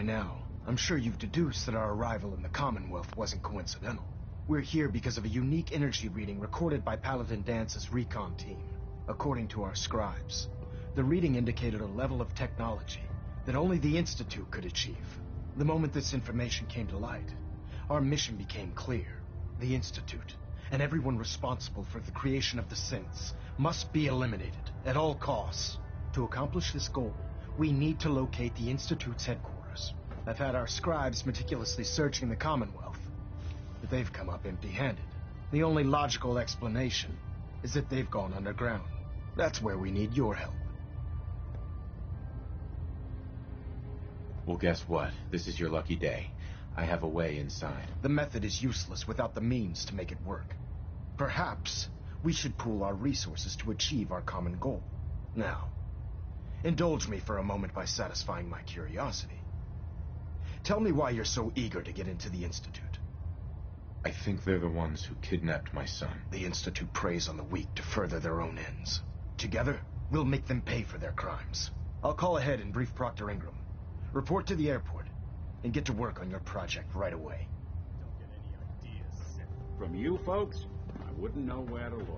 now, I'm sure you've deduced that our arrival in the Commonwealth wasn't coincidental. We're here because of a unique energy reading recorded by Paladin Dance's recon team. According to our scribes, the reading indicated a level of technology that only the Institute could achieve. The moment this information came to light, our mission became clear. The Institute, and everyone responsible for the creation of the synths, must be eliminated at all costs. To accomplish this goal, we need to locate the Institute's headquarters. I've had our scribes meticulously searching the Commonwealth, but they've come up empty-handed. The only logical explanation is that they've gone underground. That's where we need your help. Well, guess what? This is your lucky day. I have a way inside. The method is useless without the means to make it work. Perhaps we should pool our resources to achieve our common goal. Now, indulge me for a moment by satisfying my curiosity. Tell me why you're so eager to get into the Institute. I think they're the ones who kidnapped my son. The Institute preys on the weak to further their own ends. Together, we'll make them pay for their crimes. I'll call ahead and brief Proctor Ingram. Report to the airport, and get to work on your project right away. Don't get any ideas, Sith. From you folks, I wouldn't know where to look.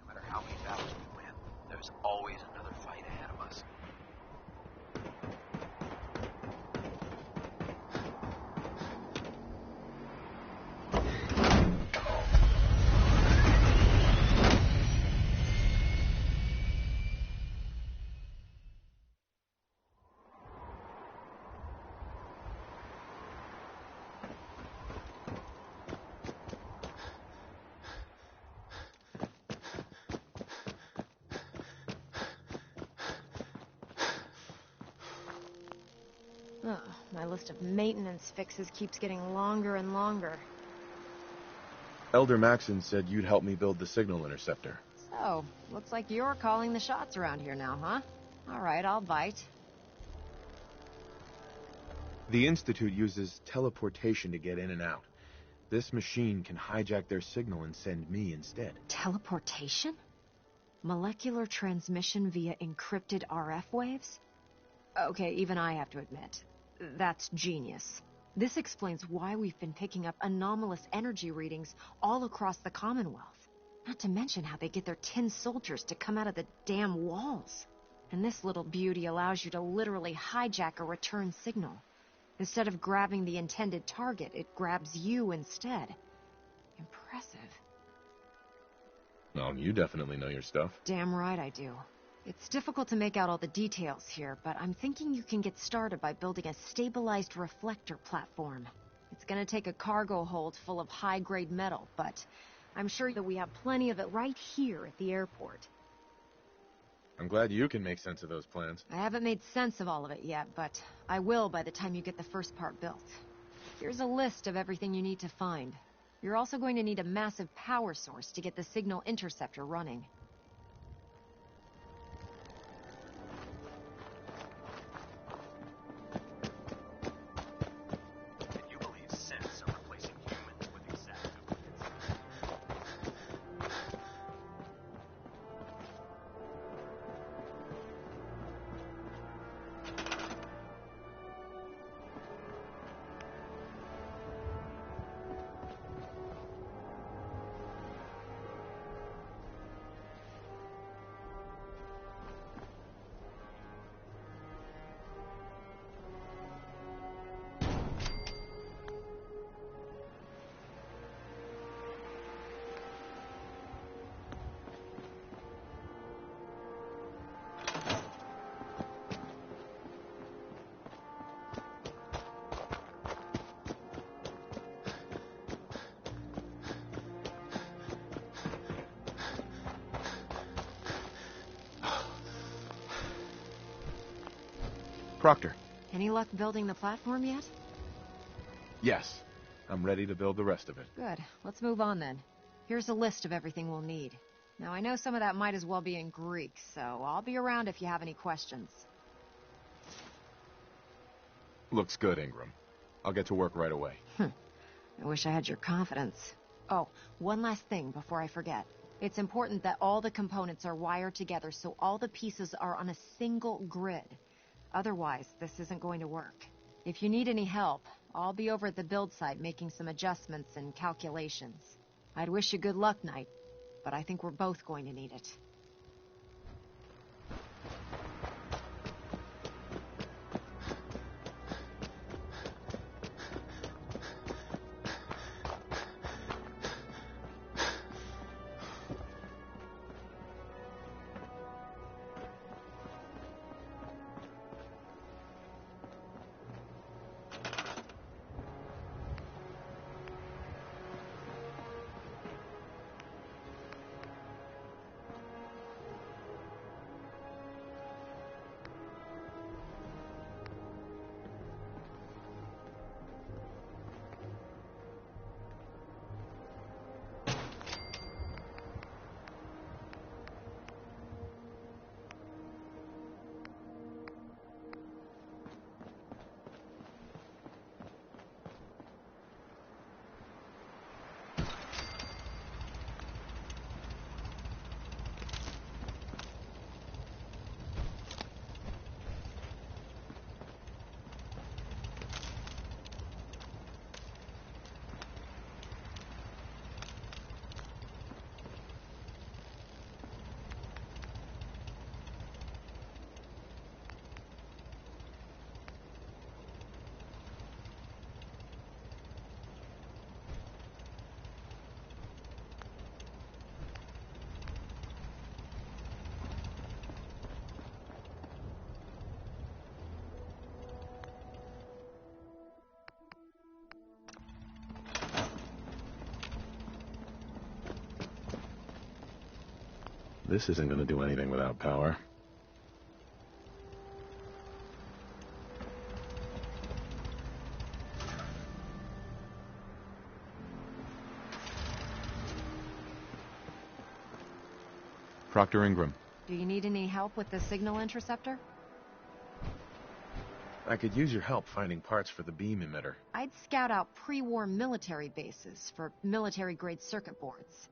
No matter how many battles we win, there's always another fight ahead of us. Oh, my list of maintenance fixes keeps getting longer and longer. Elder Maxon said you'd help me build the signal interceptor. So, looks like you're calling the shots around here now, huh? Alright, I'll bite. The Institute uses teleportation to get in and out. This machine can hijack their signal and send me instead. Teleportation? Molecular transmission via encrypted RF waves? Okay, even I have to admit, that's genius. This explains why we've been picking up anomalous energy readings all across the Commonwealth. Not to mention how they get their tin soldiers to come out of the damn walls. And this little beauty allows you to literally hijack a return signal. Instead of grabbing the intended target, it grabs you instead. Impressive. Well, you definitely know your stuff. Damn right I do. It's difficult to make out all the details here, but I'm thinking you can get started by building a stabilized reflector platform. It's gonna take a cargo hold full of high-grade metal, but I'm sure that we have plenty of it right here at the airport. I'm glad you can make sense of those plans. I haven't made sense of all of it yet, but I will by the time you get the first part built. Here's a list of everything you need to find. You're also going to need a massive power source to get the signal interceptor running. And you believe synths are replacing humans with exact duplicates. Proctor. Any luck building the platform yet? Yes. I'm ready to build the rest of it. Good. Let's move on then. Here's a list of everything we'll need. Now, I know some of that might as well be in Greek, so I'll be around if you have any questions. Looks good, Ingram. I'll get to work right away. I wish I had your confidence. Oh, one last thing before I forget. It's important that all the components are wired together so all the pieces are on a single grid. Otherwise, this isn't going to work. If you need any help, I'll be over at the build site making some adjustments and calculations. I'd wish you good luck, Knight, but I think we're both going to need it. This isn't going to do anything without power. Proctor Ingram. Do you need any help with the signal interceptor? I could use your help finding parts for the beam emitter. I'd scout out pre-war military bases for military-grade circuit boards.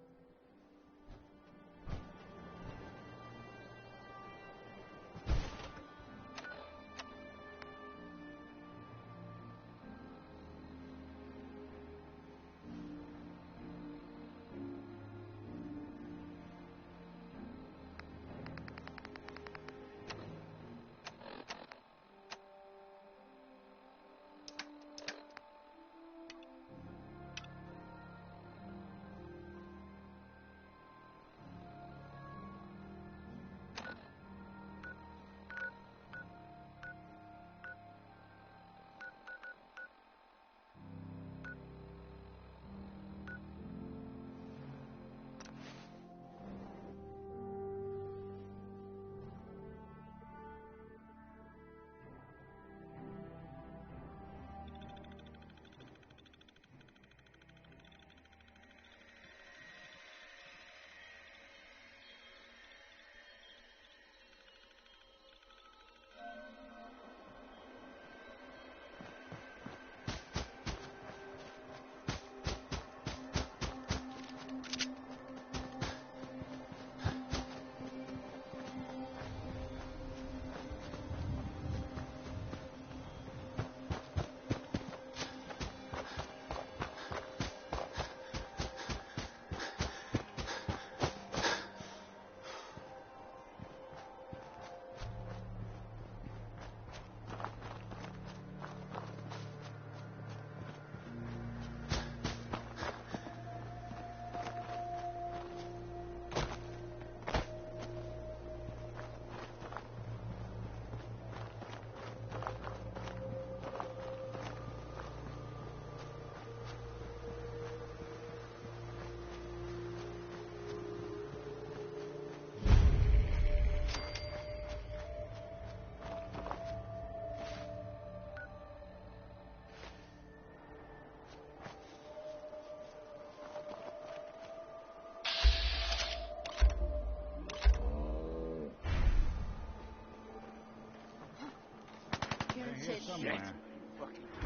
Somewhere.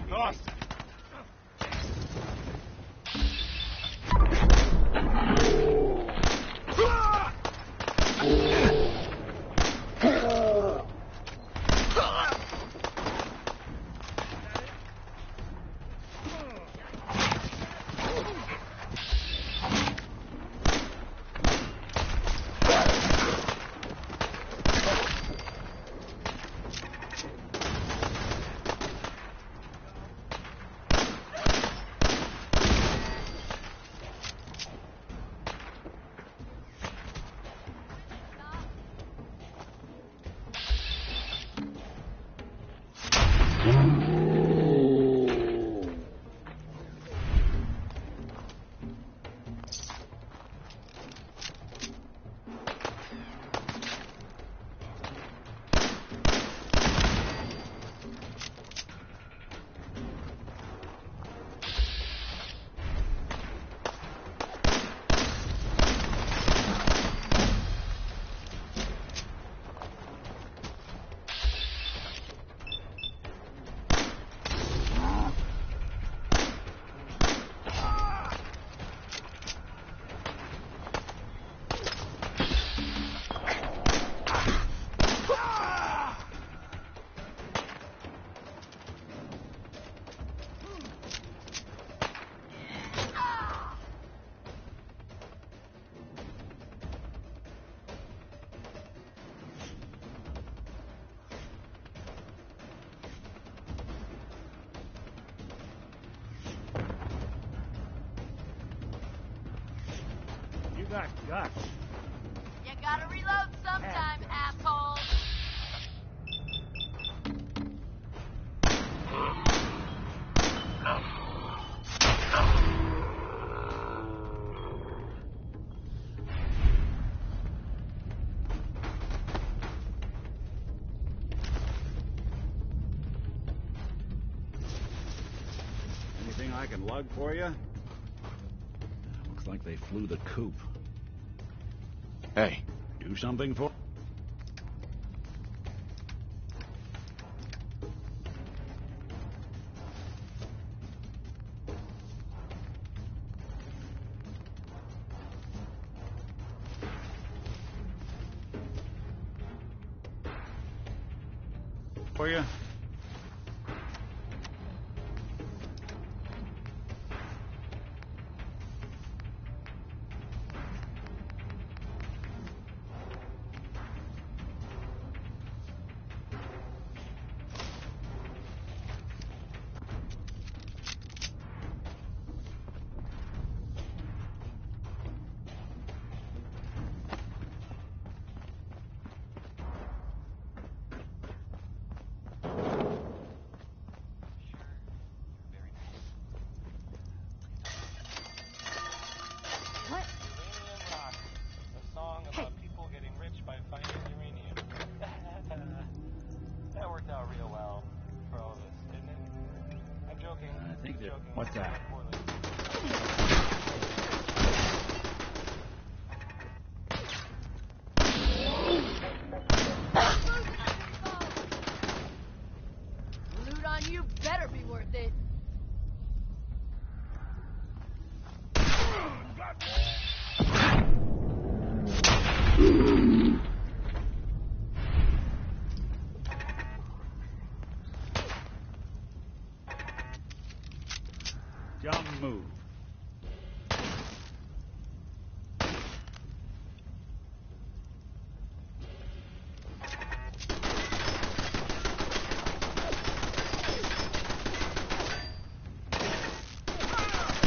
Dawson! got guts. You gotta reload sometime, asshole. Anything I can lug for you? Looks like they flew the coop. Hey, Do something for... For you? What? Uranium Rock, a song about people getting rich by finding uranium. That worked out real well for all of us, didn't it? I'm joking. I think that... Joking. What's that? Loot on you better be worth it. Jump move.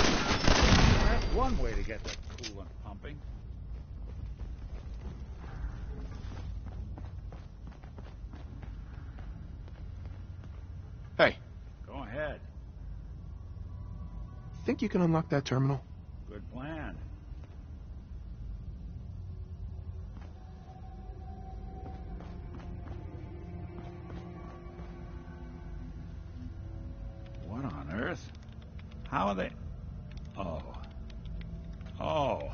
That's one way to get the coolant pumping. hey, Go ahead. think you can unlock that terminal? Good plan. What on earth? How are they... Oh. Oh. All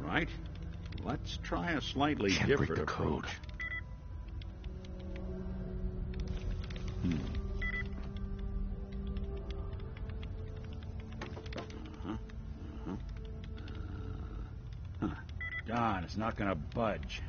right. Let's try a slightly Can't break different the code. approach. Darn, it's not gonna budge.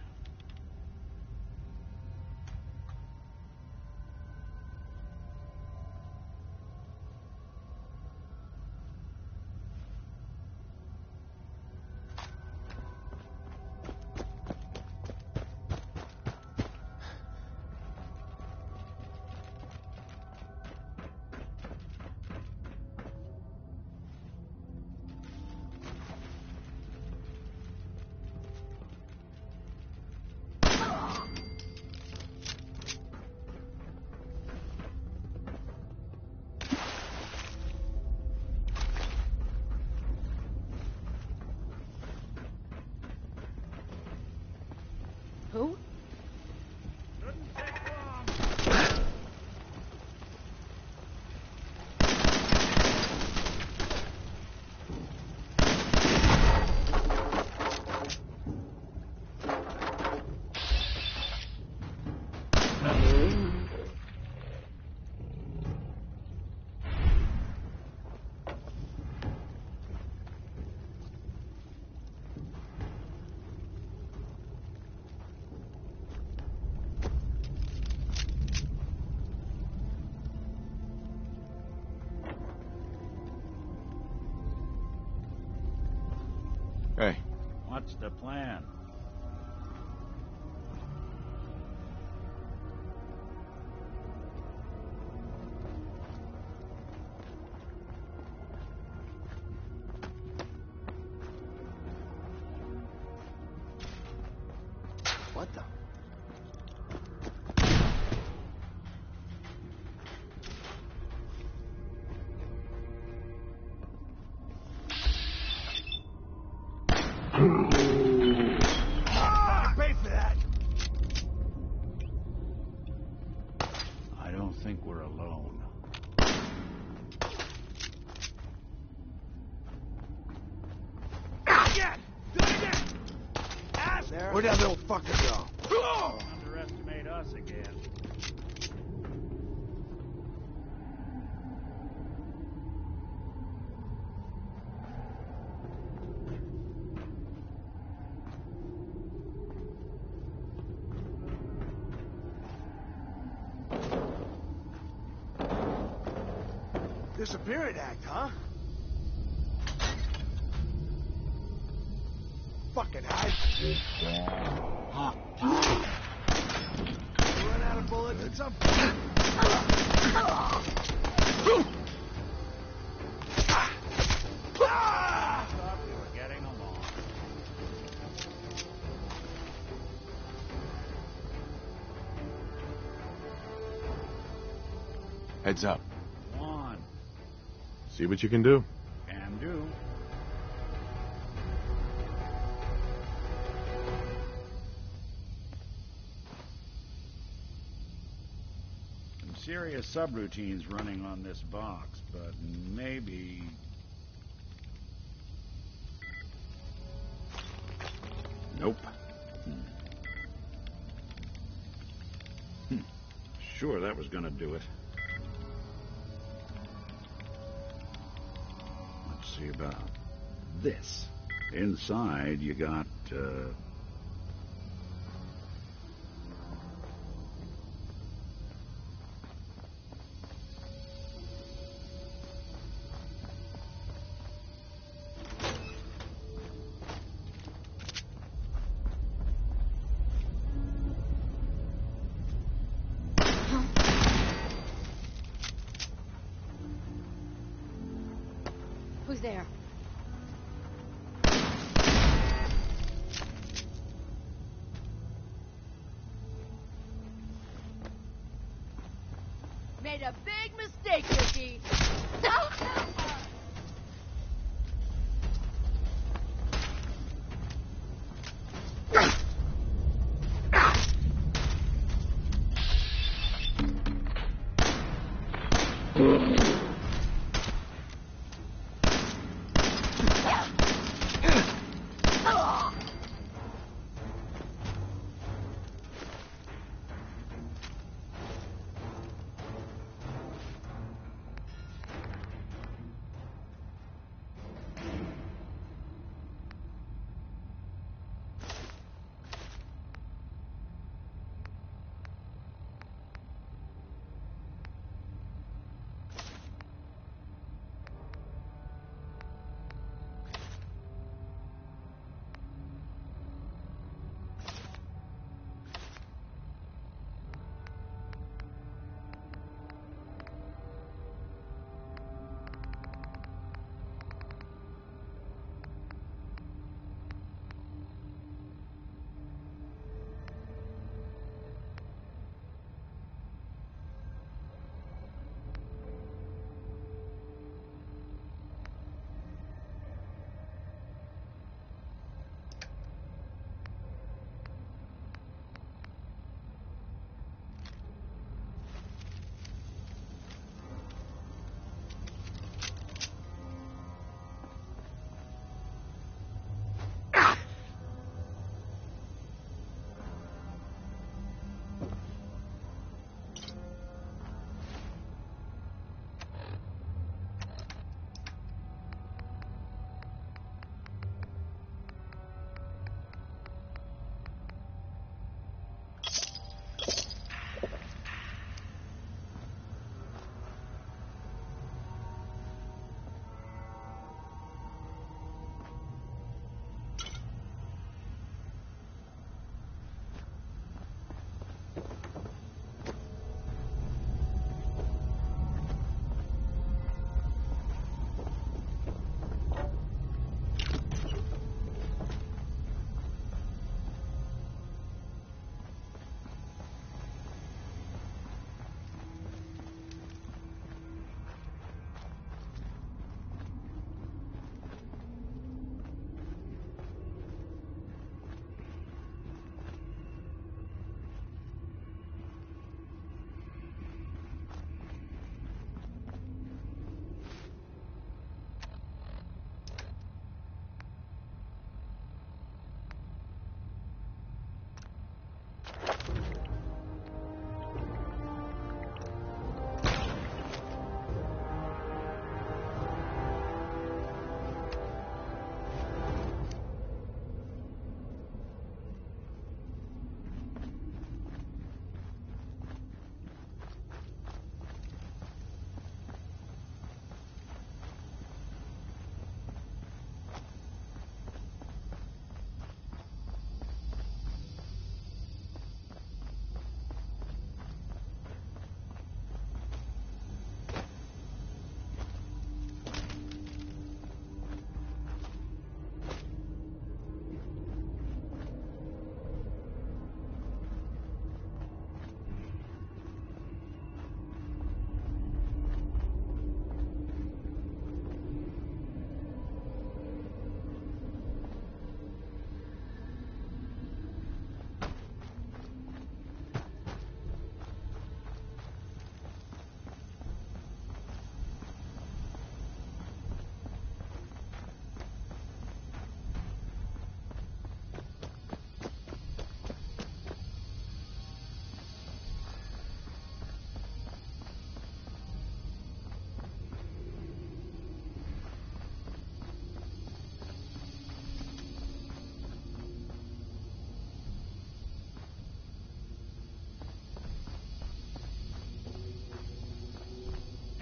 Who? Hey, What's the plan? Where'd that little fucker go? Don't underestimate us again. Disappearing act, huh? Fucking hide. Run out of bullets and some. Thought we were getting along. Heads up. One. See what you can do. Can do. Some serious subroutines running on this box, but maybe... Nope. Sure, that was gonna do it. Let's see about this. Inside, you got, Who's there? Made a big mistake, Ricky.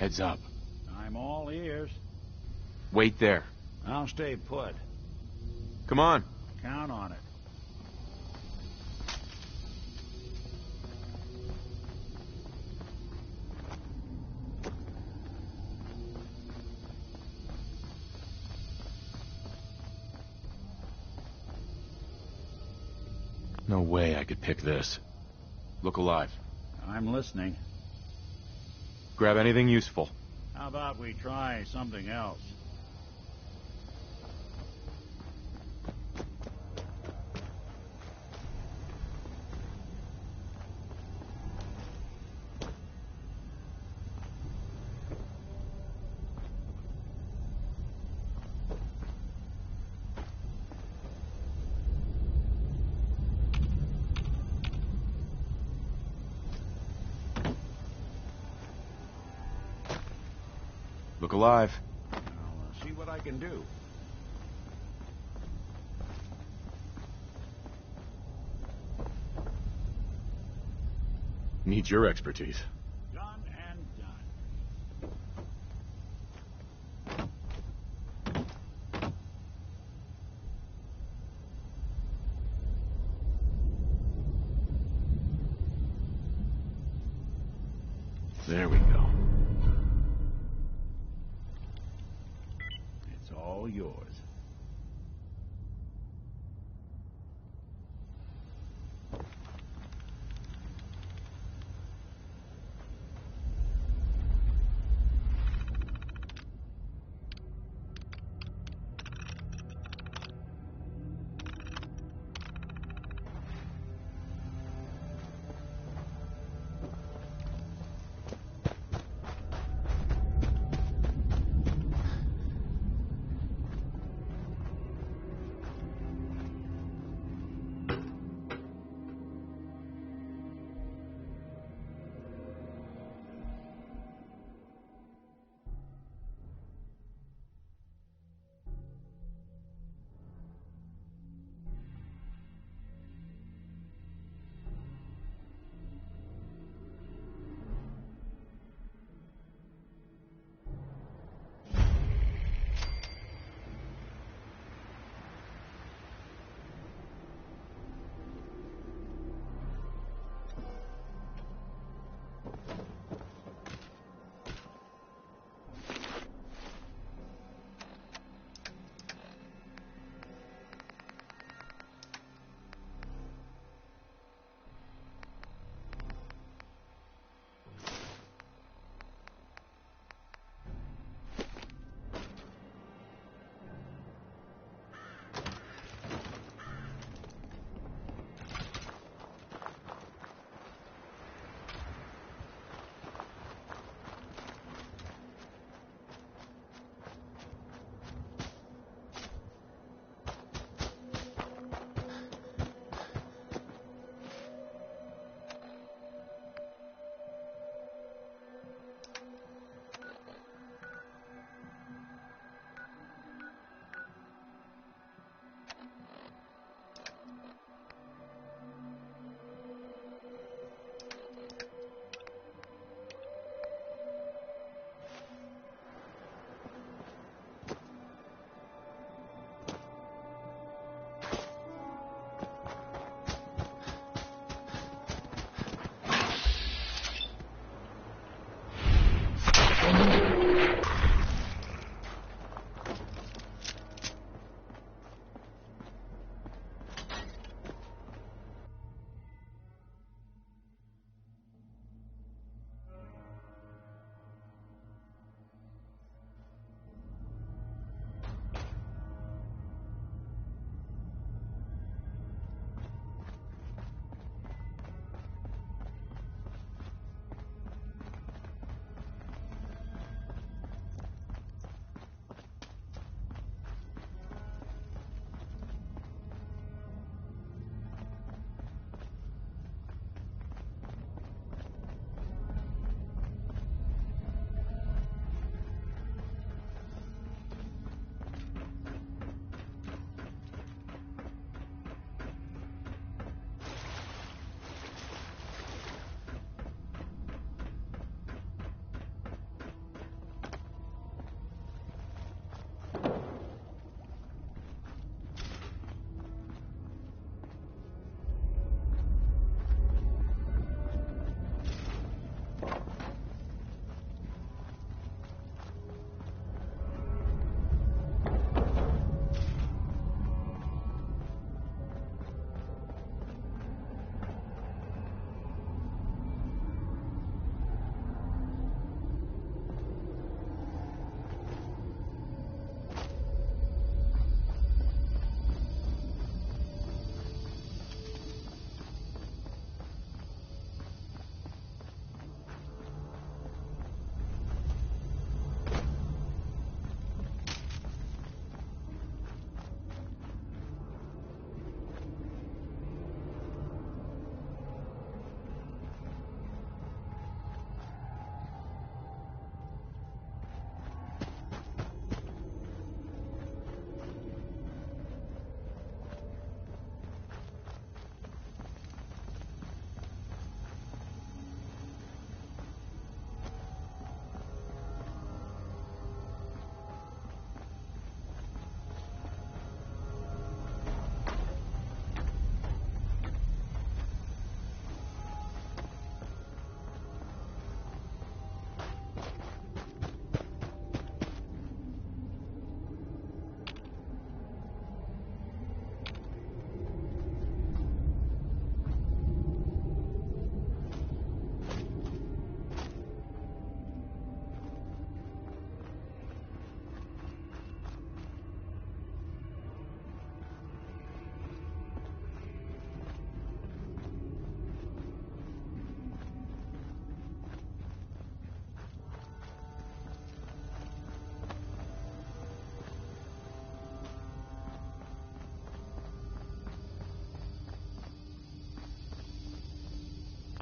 Heads up. I'm all ears. Wait there. I'll stay put. Come on. Count on it. No way I could pick this. Look alive. I'm listening. Grab anything useful. How about we try something else? Look alive. I'll see what I can do. Needs your expertise. Done and done. There we go. It's all yours.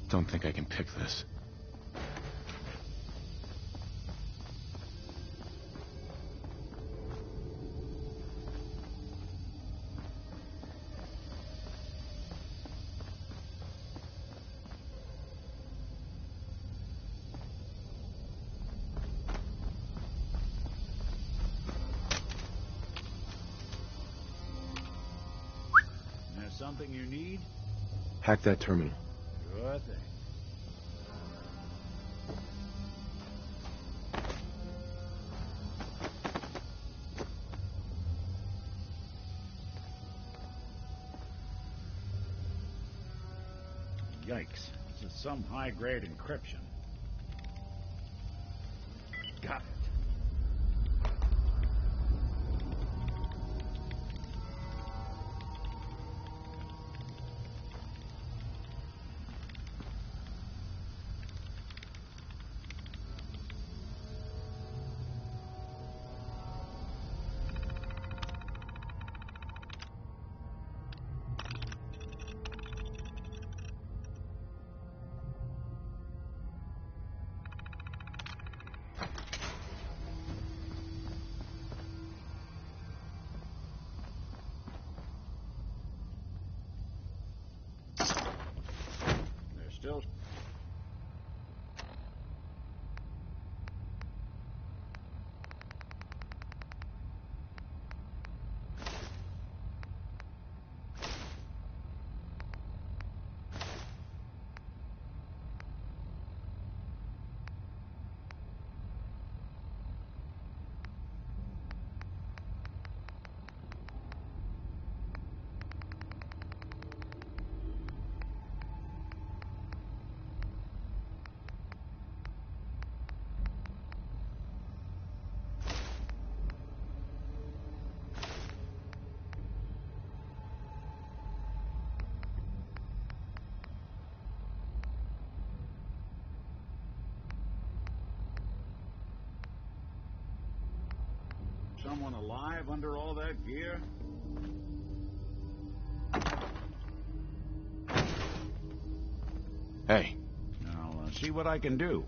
Don't think I can pick this. There's something you need? Hack that terminal. Sure thing. Yikes. This is some high-grade encryption. Got it. There's still... Someone alive under all that gear? Hey. I'll see what I can do.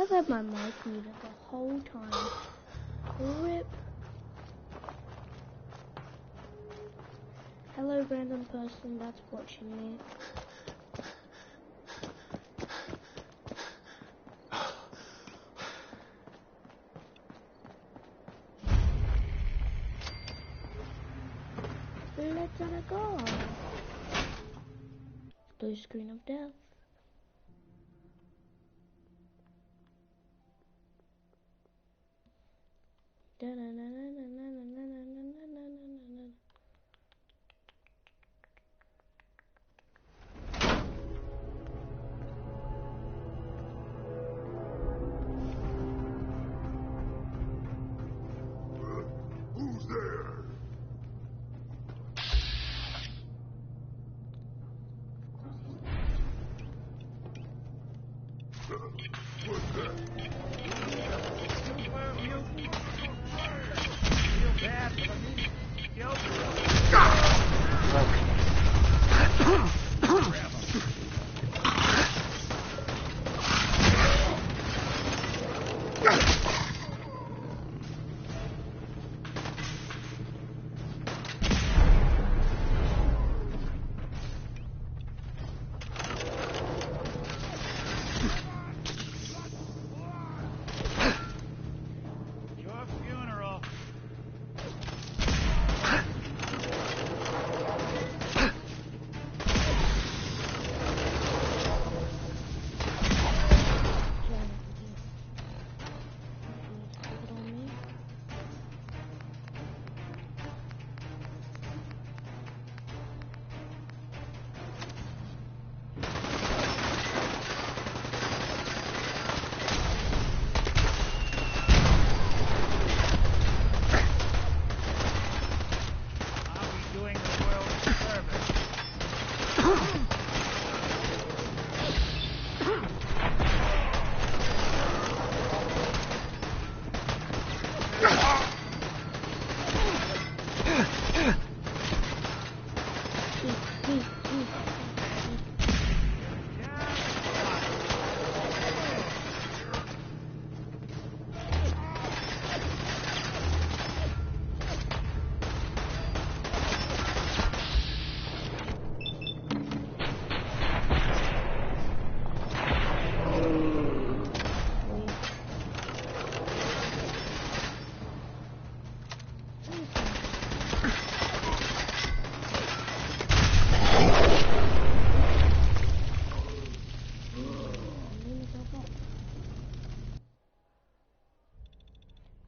I've had my mic muted the whole time. Rip. Hello, random person that's watching me. Let's let it go. Blue screen of death. Who's there? What's that? Super mutant. Feel bad for the meat. Killed your funeral. Are we doing the world a service?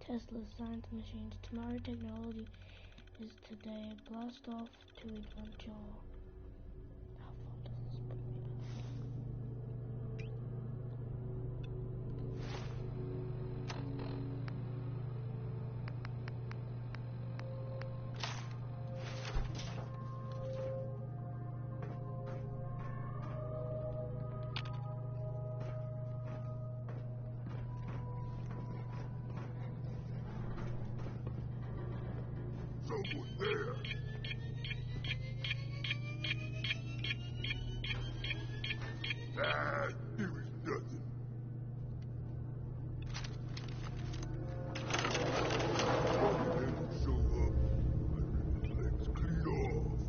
Tesla science machines. Tomorrow technology is today. Blast off to adventure. How far does this put me? Someone there. Ah, there is nothing. They will show up. Let's clean off.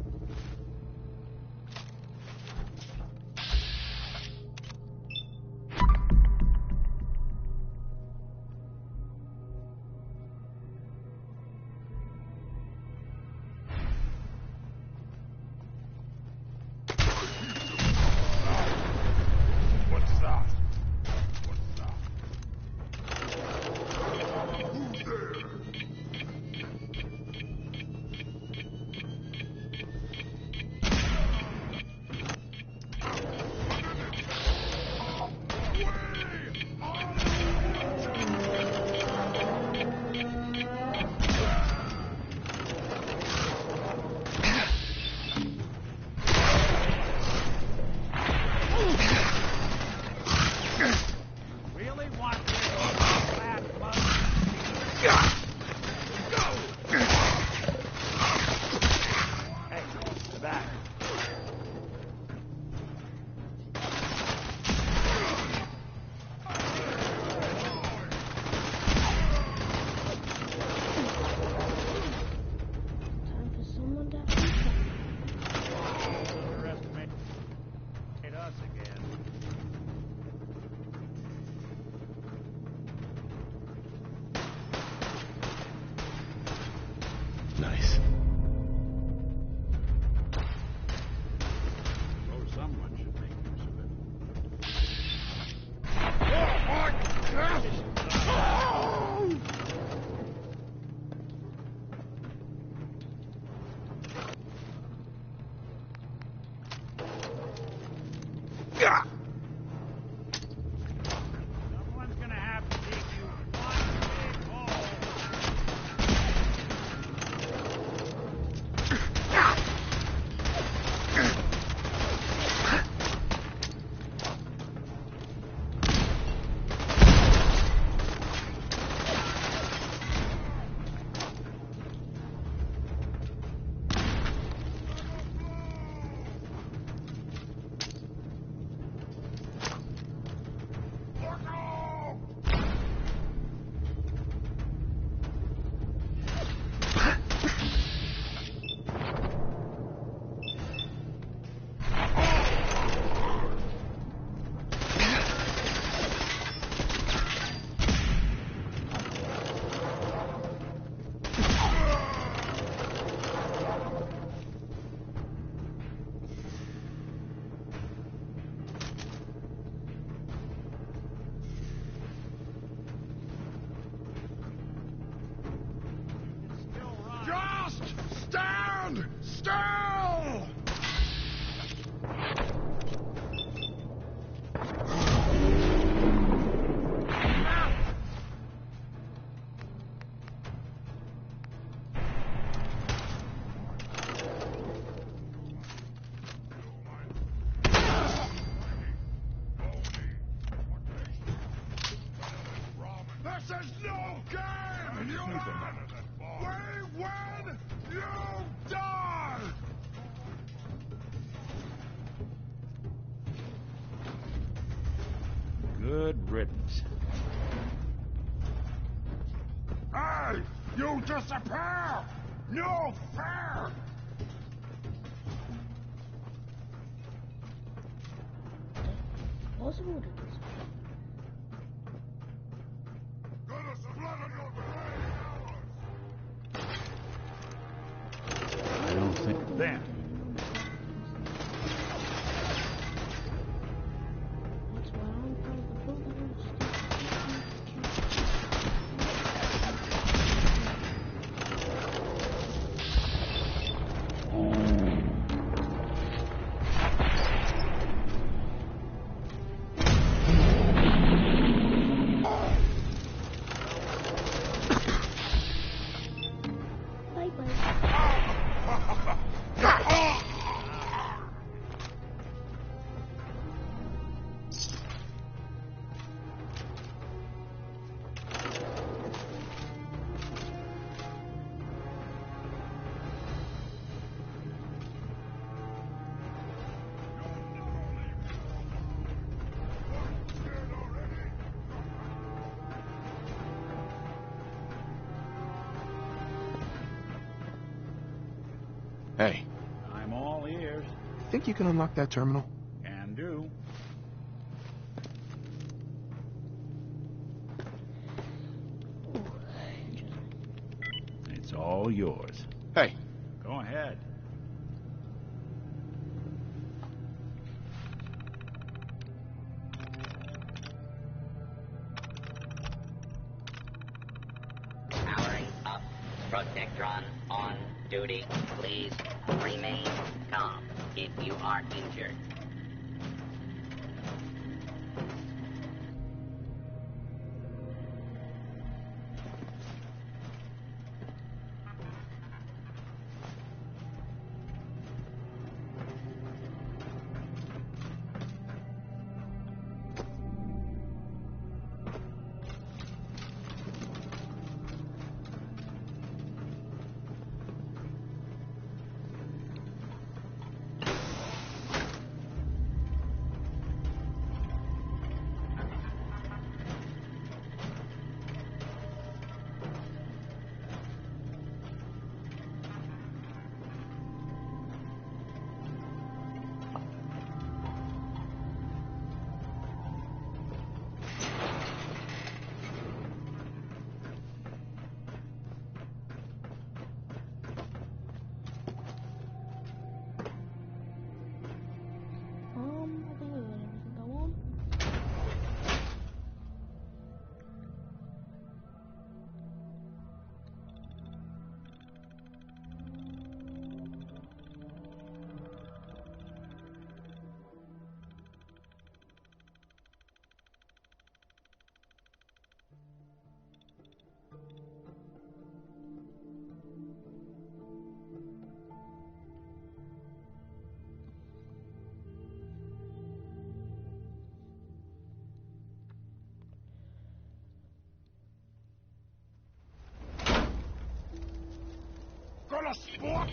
still! This is no game! We win! You die! Good riddance. Hey! You disappear! No fair! Possible to do this. Gonna split on your brain I don't think that. What's wrong with the buildings? Bye bye. Hey, I'm all ears. think you can unlock that terminal? Can do. It's all yours. Hey, Go ahead. Powering up. Protectron on duty. Please remain calm if you are injured. I think we let everything go on. Gonna split!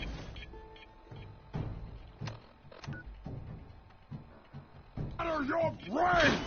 Out of your brain!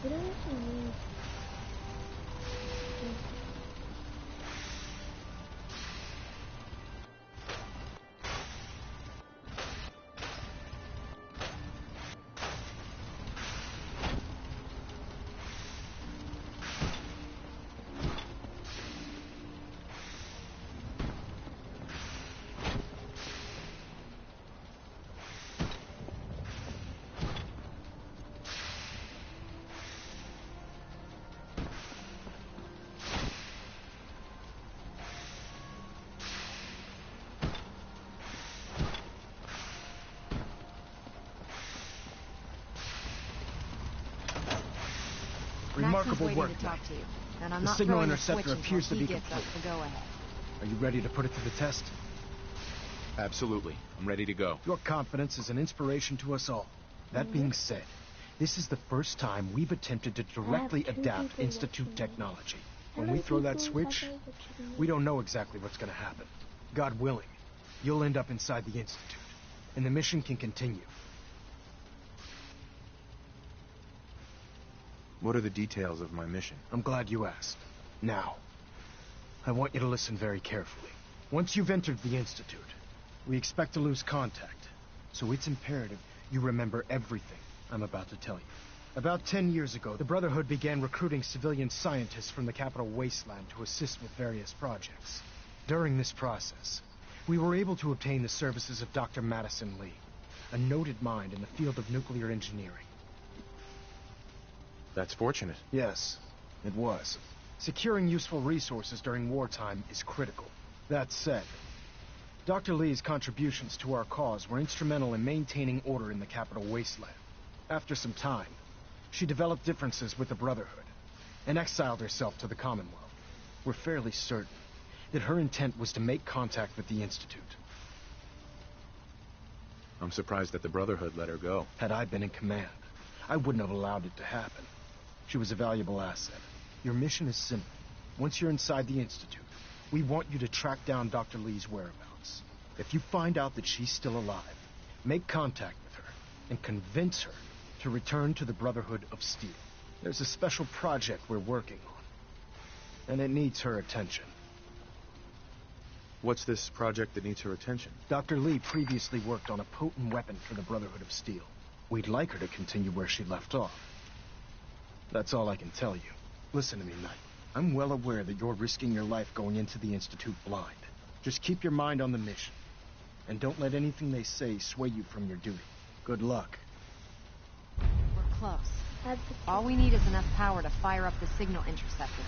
We don't actually need... Remarkable Maxon's work, waiting to talk Knight. to you, and I'm The not signal throwing interceptor a switch appears to until be he gets us complete. the go-ahead. Are you ready to put it to the test? Absolutely. I'm ready to go. Your confidence is an inspiration to us all. That being said, this is the first time we've attempted to directly adapt Institute technology. When we throw that switch, we don't know exactly what's going to happen. God willing, you'll end up inside the Institute, and the mission can continue. What are the details of my mission? I'm glad you asked. Now, I want you to listen very carefully. Once you've entered the Institute, we expect to lose contact, so it's imperative you remember everything I'm about to tell you. About 10 years ago, the Brotherhood began recruiting civilian scientists from the capital wasteland to assist with various projects. During this process, we were able to obtain the services of Dr. Madison Lee, a noted mind in the field of nuclear engineering. That's fortunate. Yes, it was. Securing useful resources during wartime is critical. That said, Dr. Lee's contributions to our cause were instrumental in maintaining order in the capital wasteland. After some time, she developed differences with the Brotherhood and exiled herself to the Commonwealth. We're fairly certain that her intent was to make contact with the Institute. I'm surprised that the Brotherhood let her go. Had I been in command, I wouldn't have allowed it to happen. She was a valuable asset. Your mission is simple. Once you're inside the Institute, we want you to track down Dr. Lee's whereabouts. If you find out that she's still alive, make contact with her and convince her to return to the Brotherhood of Steel. There's a special project we're working on, and it needs her attention. What's this project that needs her attention? Dr. Lee previously worked on a potent weapon for the Brotherhood of Steel. We'd like her to continue where she left off. That's all I can tell you. Listen to me, Knight. I'm well aware that you're risking your life going into the Institute blind. Just keep your mind on the mission. And don't let anything they say sway you from your duty. Good luck. We're close. All we need is enough power to fire up the signal interceptor.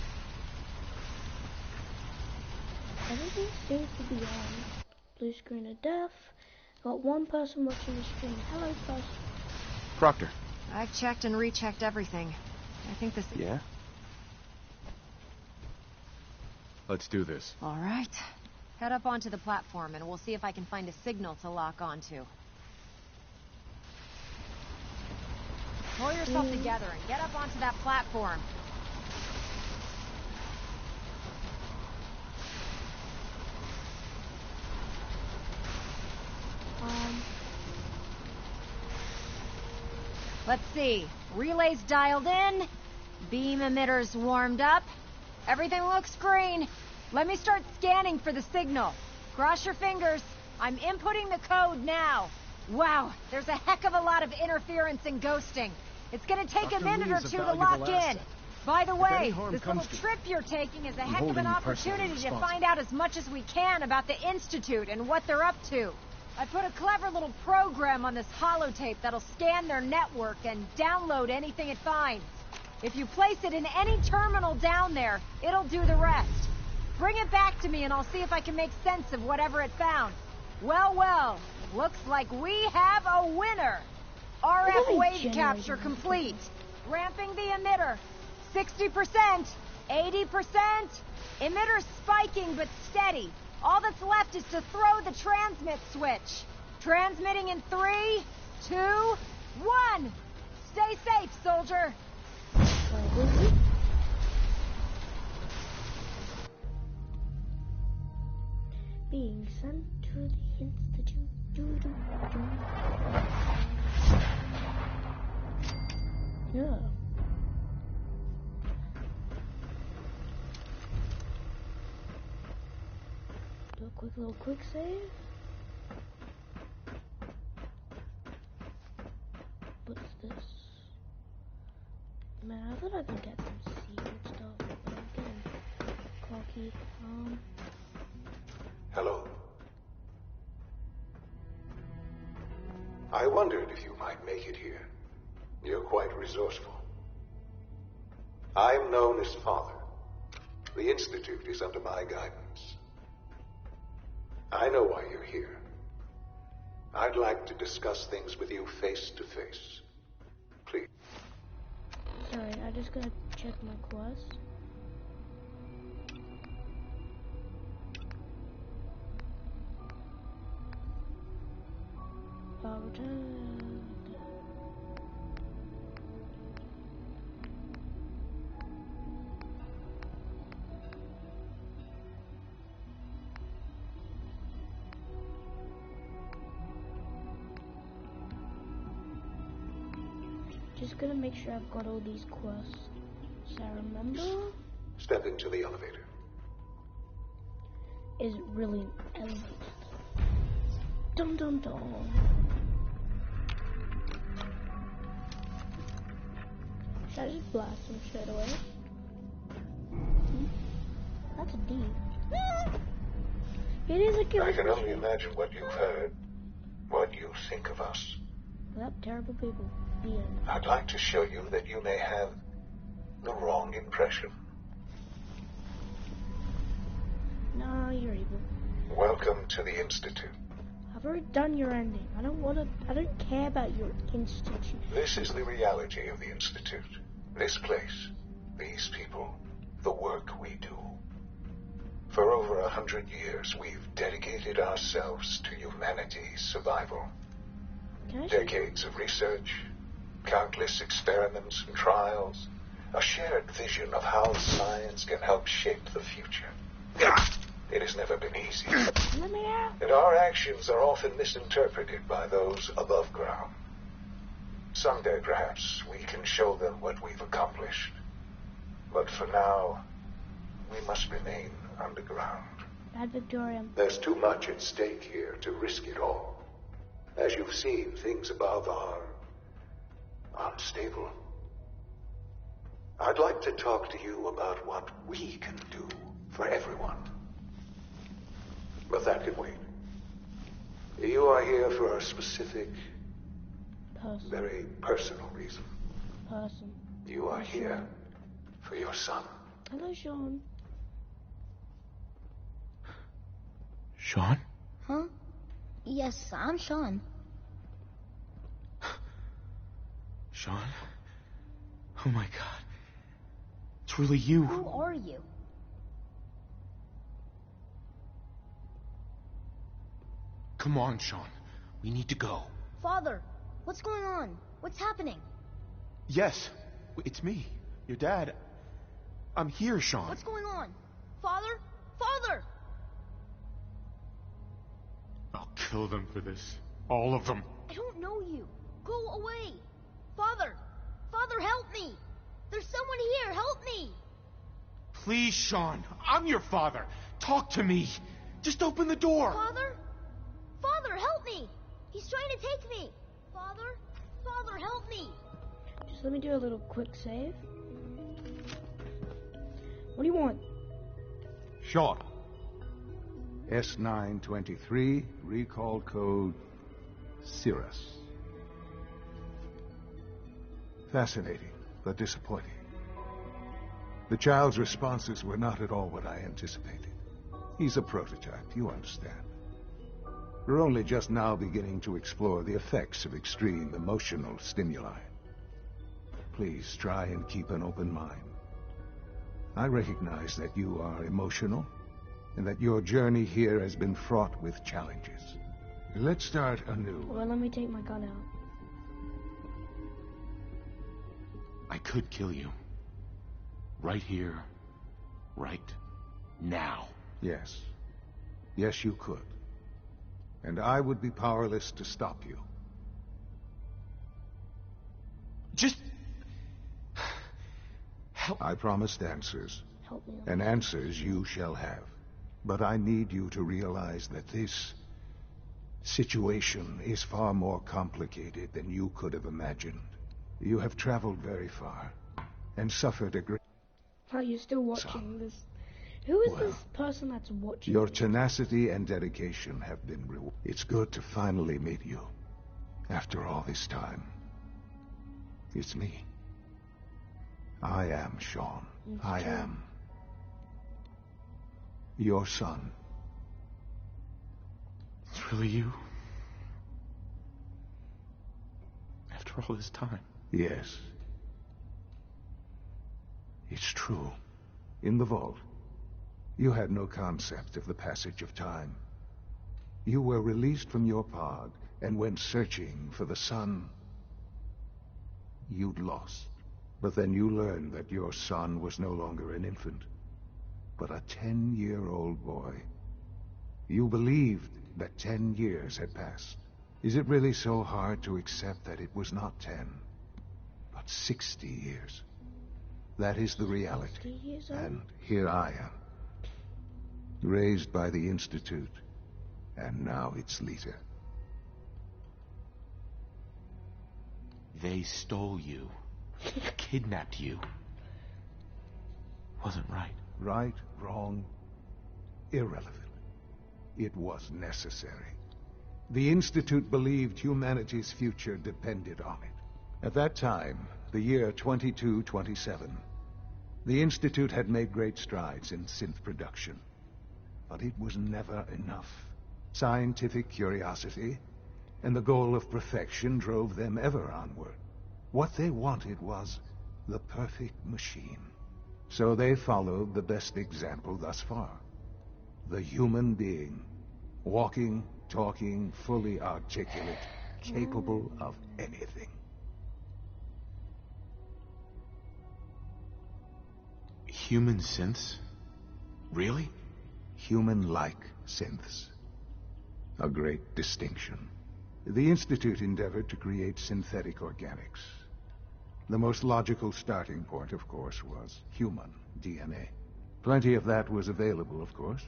Everything seems to be on. Blue screen of death. Got one person watching the screen. Hello, person. Proctor. I've checked and rechecked everything. I think this... Yeah? Let's do this. All right. Head up onto the platform and we'll see if I can find a signal to lock onto. Pull yourself together and get up onto that platform. Let's see. Relays dialed in. Beam emitters warmed up. Everything looks green. Let me start scanning for the signal. Cross your fingers. I'm inputting the code now. Wow, there's a heck of a lot of interference and ghosting. It's gonna take a minute or two to lock in. By the way, this little trip you're taking is a heck of an opportunity to find out as much as we can about the Institute and what they're up to. I put a clever little program on this holotape that'll scan their network and download anything it finds. If you place it in any terminal down there, it'll do the rest. Bring it back to me and I'll see if I can make sense of whatever it found. Well, well, looks like we have a winner. RF wave capture complete. Ramping the emitter. 60%, 80%. Emitter spiking but steady. All that's left is to throw the transmit switch. Transmitting in 3, 2, 1. Stay safe, soldier. Being sent to the Institute. Yeah. a quick save. What's this? Man, I thought I could get some secret stuff, but I'm getting cocky. Hello. I wondered if you might make it here. You're quite resourceful. I'm known as Father. The Institute is under my guidance. I know why you're here. I'd like to discuss things with you face to face. Please. Sorry, I just gotta check my quest. Just gonna make sure I've got all these quests. So I remember. Step into the elevator. Is it really elevated? Dum dum dum. Should I just blast him straight away? That's a D. It is a killer. I can only imagine what you've heard, what you think of us. Yep, terrible people. The end. I'd like to show you that you may have the wrong impression. No, you're evil. Welcome to the Institute. I've already done your ending. I don't care about your institute. This is the reality of the Institute. This place, these people, the work we do. For over 100 years, we've dedicated ourselves to humanity's survival. Decades of research, countless experiments and trials, a shared vision of how science can help shape the future. It has never been easy. Let me out. And our actions are often misinterpreted by those above ground. Someday, perhaps, we can show them what we've accomplished. But for now, we must remain underground. Bad Victoria. There's too much at stake here to risk it all. As you've seen, things above are unstable. I'd like to talk to you about what we can do for everyone. But that can wait. You are here for a specific, very personal reason. You are here for your son. Hello, Sean. Sean? Huh? Yes, I'm Sean. Sean? Oh my god. It's really you. Who are you? Come on, Sean. We need to go. Father, what's going on? What's happening? Yes, it's me, your dad. I'm here, Sean. What's going on? Father? Father! I'll kill them for this. All of them. I don't know you. Go away. Father! Father, help me! There's someone here. Help me! Please, Sean. I'm your father. Talk to me. Just open the door. Father? Father, help me! He's trying to take me! Father? Father, help me! Just let me do a little quick save. What do you want? Sean. S923, recall code Cirrus. Fascinating, but disappointing. The child's responses were not at all what I anticipated. He's a prototype, you understand. We're only just now beginning to explore the effects of extreme emotional stimuli. Please try and keep an open mind. I recognize that you are emotional, and that your journey here has been fraught with challenges. Let's start anew. Well, let me take my gun out. I could kill you. Right here. Right now. Yes. Yes, you could. And I would be powerless to stop you. Just... help. I promised answers. Help me. And answers you shall have. But I need you to realize that this situation is far more complicated than you could have imagined. You have traveled very far and suffered a great... Oh, you're still watching this. Who is this person that's watching? Your tenacity and dedication have been rewarded. It's good to finally meet you. After all this time. It's me. I am Shaun. I am your son. It's really you? After all this time? Yes. It's true. In the vault, you had no concept of the passage of time. You were released from your pod and went searching for the son you'd lost. But then you learned that your son was no longer an infant, but a 10-year-old boy. You believed that 10 years had passed. Is it really so hard to accept that it was not 10, but 60 years? That is the reality. And here I am, raised by the Institute, and now its leader. They stole you. Kidnapped you. Wasn't right. Right, wrong, irrelevant. It was necessary. The Institute believed humanity's future depended on it. At that time, the year 2227, the Institute had made great strides in synth production. But it was never enough. Scientific curiosity and the goal of perfection drove them ever onward. What they wanted was the perfect machine. So they followed the best example thus far. The human being. Walking, talking, fully articulate, capable of anything. Human synths? Really? Human-like synths. A great distinction. The Institute endeavored to create synthetic organics. The most logical starting point, of course, was human DNA. Plenty of that was available, of course.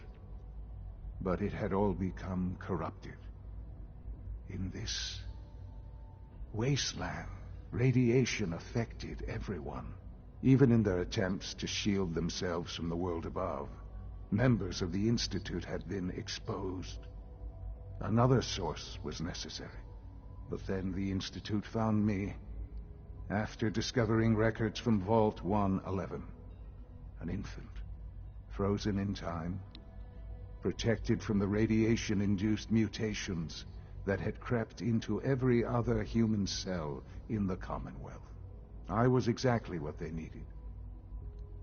But it had all become corrupted. In this wasteland, radiation affected everyone. Even in their attempts to shield themselves from the world above, members of the Institute had been exposed. Another source was necessary. But then the Institute found me after discovering records from Vault 111. An infant, frozen in time, protected from the radiation-induced mutations that had crept into every other human cell in the Commonwealth. I was exactly what they needed.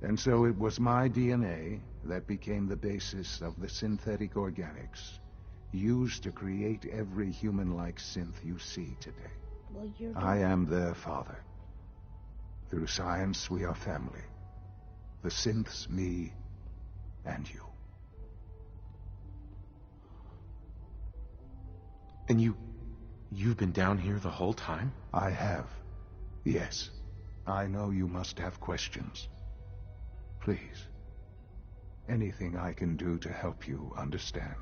And so it was my DNA that became the basis of the synthetic organics used to create every human-like synth you see today. Well, I am their father. Through science, we are family. The synths, me, and you. And you've been down here the whole time? I have. Yes. I know you must have questions. Please. Anything I can do to help you understand.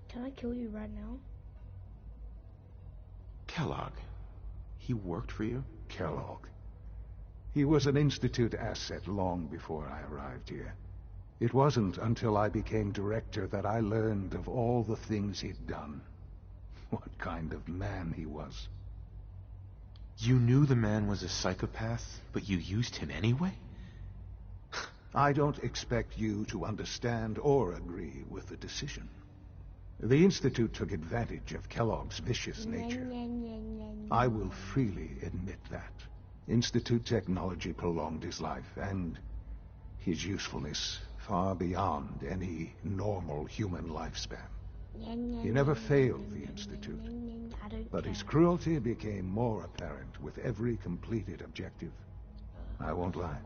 Can I kill you right now? Kellogg. He worked for you? Kellogg. He was an Institute asset long before I arrived here. It wasn't until I became director that I learned of all the things he'd done. What kind of man he was. You knew the man was a psychopath, but you used him anyway? I don't expect you to understand or agree with the decision. The Institute took advantage of Kellogg's vicious nature. I will freely admit that. Institute technology prolonged his life, and his usefulness far beyond any normal human lifespan. He never failed the Institute, but his cruelty became more apparent with every completed objective. I won't lie.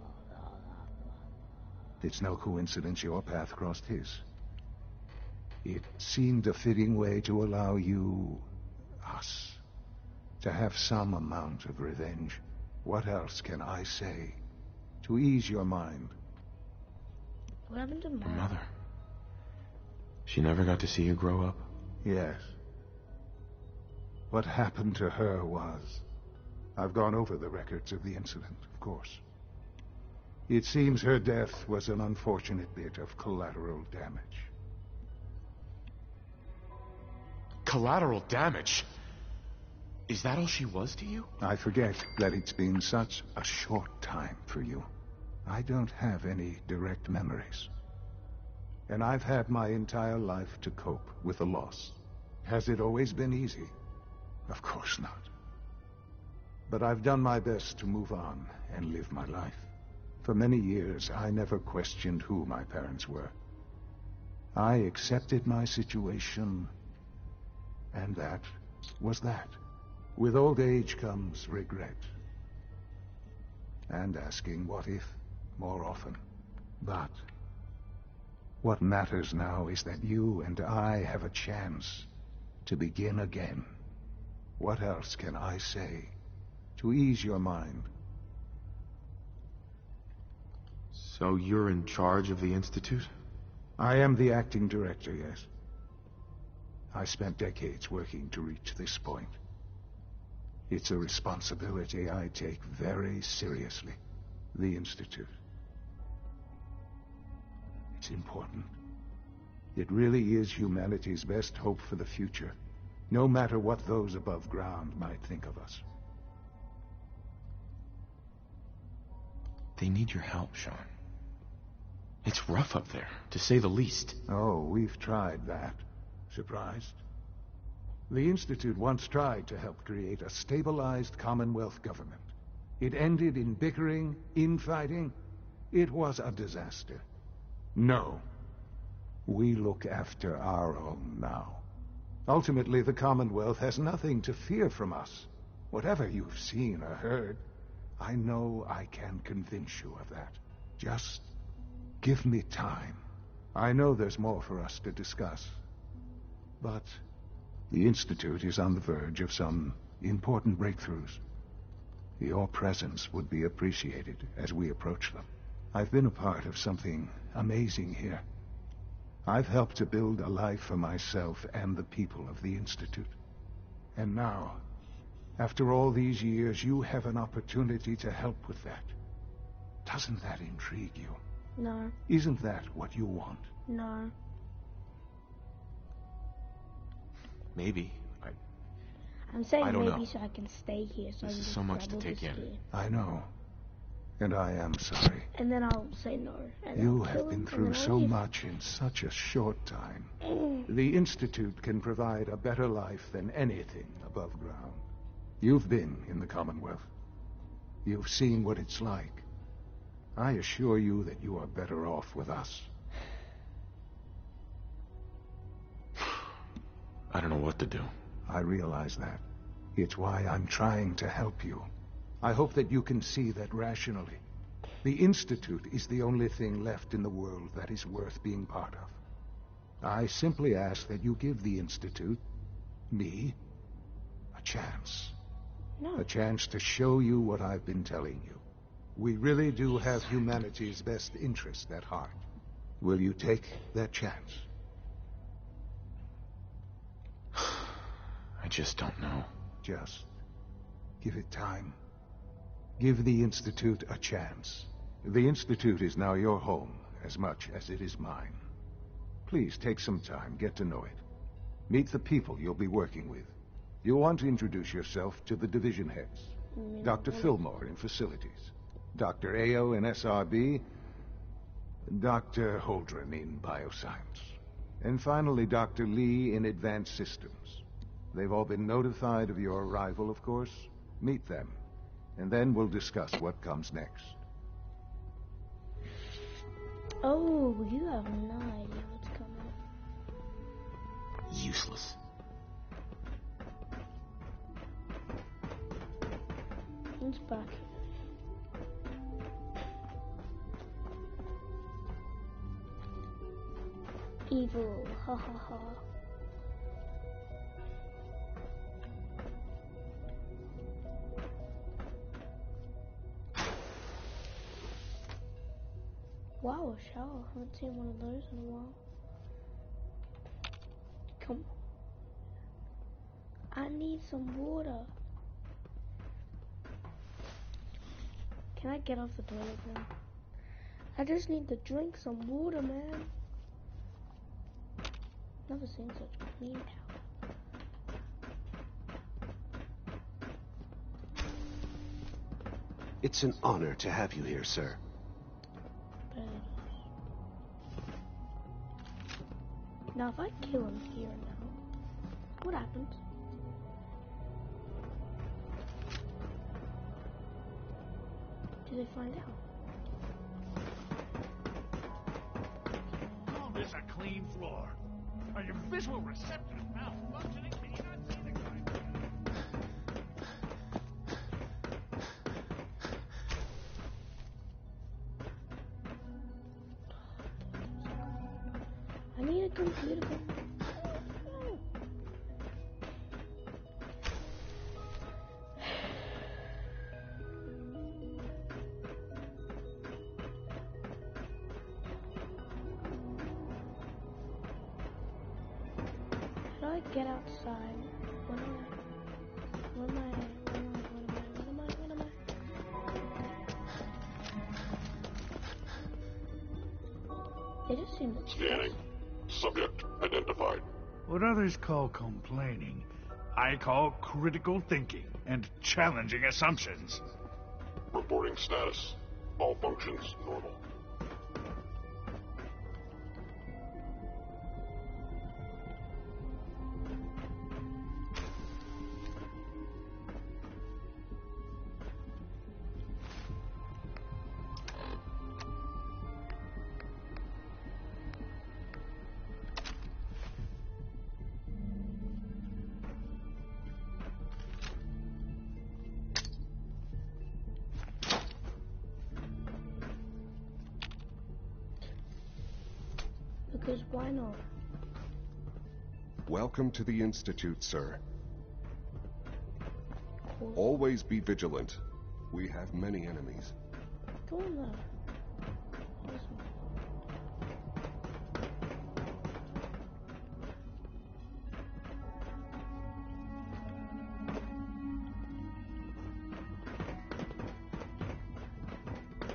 It's no coincidence your path crossed his. It seemed a fitting way to allow you, us, to have some amount of revenge. What else can I say to ease your mind? What happened to Mother. She never got to see you grow up? Yes. What happened to her was... I've gone over the records of the incident, of course. It seems her death was an unfortunate bit of collateral damage. Collateral damage? Is that all she was to you? I forget that it's been such a short time for you. I don't have any direct memories. And I've had my entire life to cope with the loss. Has it always been easy? Of course not. But I've done my best to move on and live my life. For many years, I never questioned who my parents were. I accepted my situation, and that was that. With old age comes regret. And asking what if more often. But what matters now is that you and I have a chance to begin again. What else can I say to ease your mind? So you're in charge of the Institute? I am the acting director, yes. I spent decades working to reach this point. It's a responsibility I take very seriously. The Institute. It's important. It really is humanity's best hope for the future, no matter what those above ground might think of us. They need your help, Sean. It's rough up there, to say the least. Oh, we've tried that. Surprised? The Institute once tried to help create a stabilized Commonwealth government. It ended in bickering, infighting. It was a disaster. No. We look after our own now. Ultimately, the Commonwealth has nothing to fear from us. Whatever you've seen or heard, I know I can convince you of that. Just give me time. I know there's more for us to discuss. But the Institute is on the verge of some important breakthroughs. Your presence would be appreciated as we approach them. I've been a part of something amazing here. I've helped to build a life for myself and the people of the Institute. And now, after all these years, you have an opportunity to help with that. Doesn't that intrigue you? No. Isn't that what you want? No. Maybe. I'm saying I don't maybe know. so I can stay here. So This I can is just so much to grab all take this in. gear. I know. And I am sorry. And then I'll say no. And You I'll have kill been him, through and then I'll so leave. much in such a short time. The Institute can provide a better life than anything above ground. You've been in the Commonwealth. You've seen what it's like. I assure you that you are better off with us. I don't know what to do. I realize that. It's why I'm trying to help you. I hope that you can see that rationally. The Institute is the only thing left in the world that is worth being part of. I simply ask that you give the Institute, me, a chance. No. A chance to show you what I've been telling you. We really do have humanity's best interest at heart. Will you take that chance? I just don't know. Just give it time. Give the Institute a chance. The Institute is now your home as much as it is mine. Please take some time, get to know it. Meet the people you'll be working with. You'll want to introduce yourself to the division heads. Dr. Fillmore in facilities, Dr. Ayo in SRB, Dr. Holdren in bioscience, and finally Dr. Lee in advanced systems. They've all been notified of your arrival, of course. Meet them, and then we'll discuss what comes next. Oh, you have no idea what's coming. Useless. It's back. Evil, ha ha ha. Wow, a shower. I haven't seen one of those in a while. Come. I need some water. Can I get off the toilet then? I just need to drink some water, man. Never seen such a clean towel. It's an honor to have you here, sir. Now, if I kill him here now, what happens? Do they find out? Call this a clean floor. Are your visual receptors malfunctioning? Can you not see the crime? I need a computer. How do I get outside? What am I? They just seem to Scanning. Subject identified. What others call complaining, I call critical thinking and challenging assumptions. Reporting status. All functions normal. Because why not? Welcome to the Institute, sir. Always be vigilant. We have many enemies. Go on there.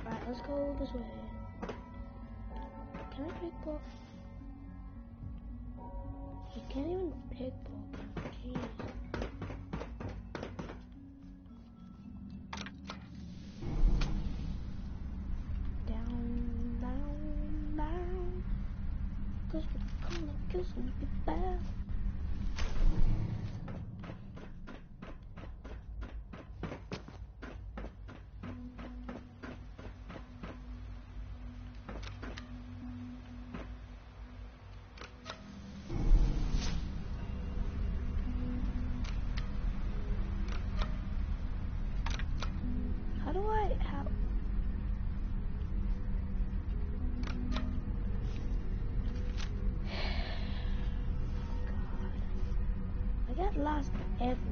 Right, let's go this way. Can I pickpocket? You can't even pickpocket. Jeez. Down, down, down. 'Cause we're gonna kill some people. Lost everything.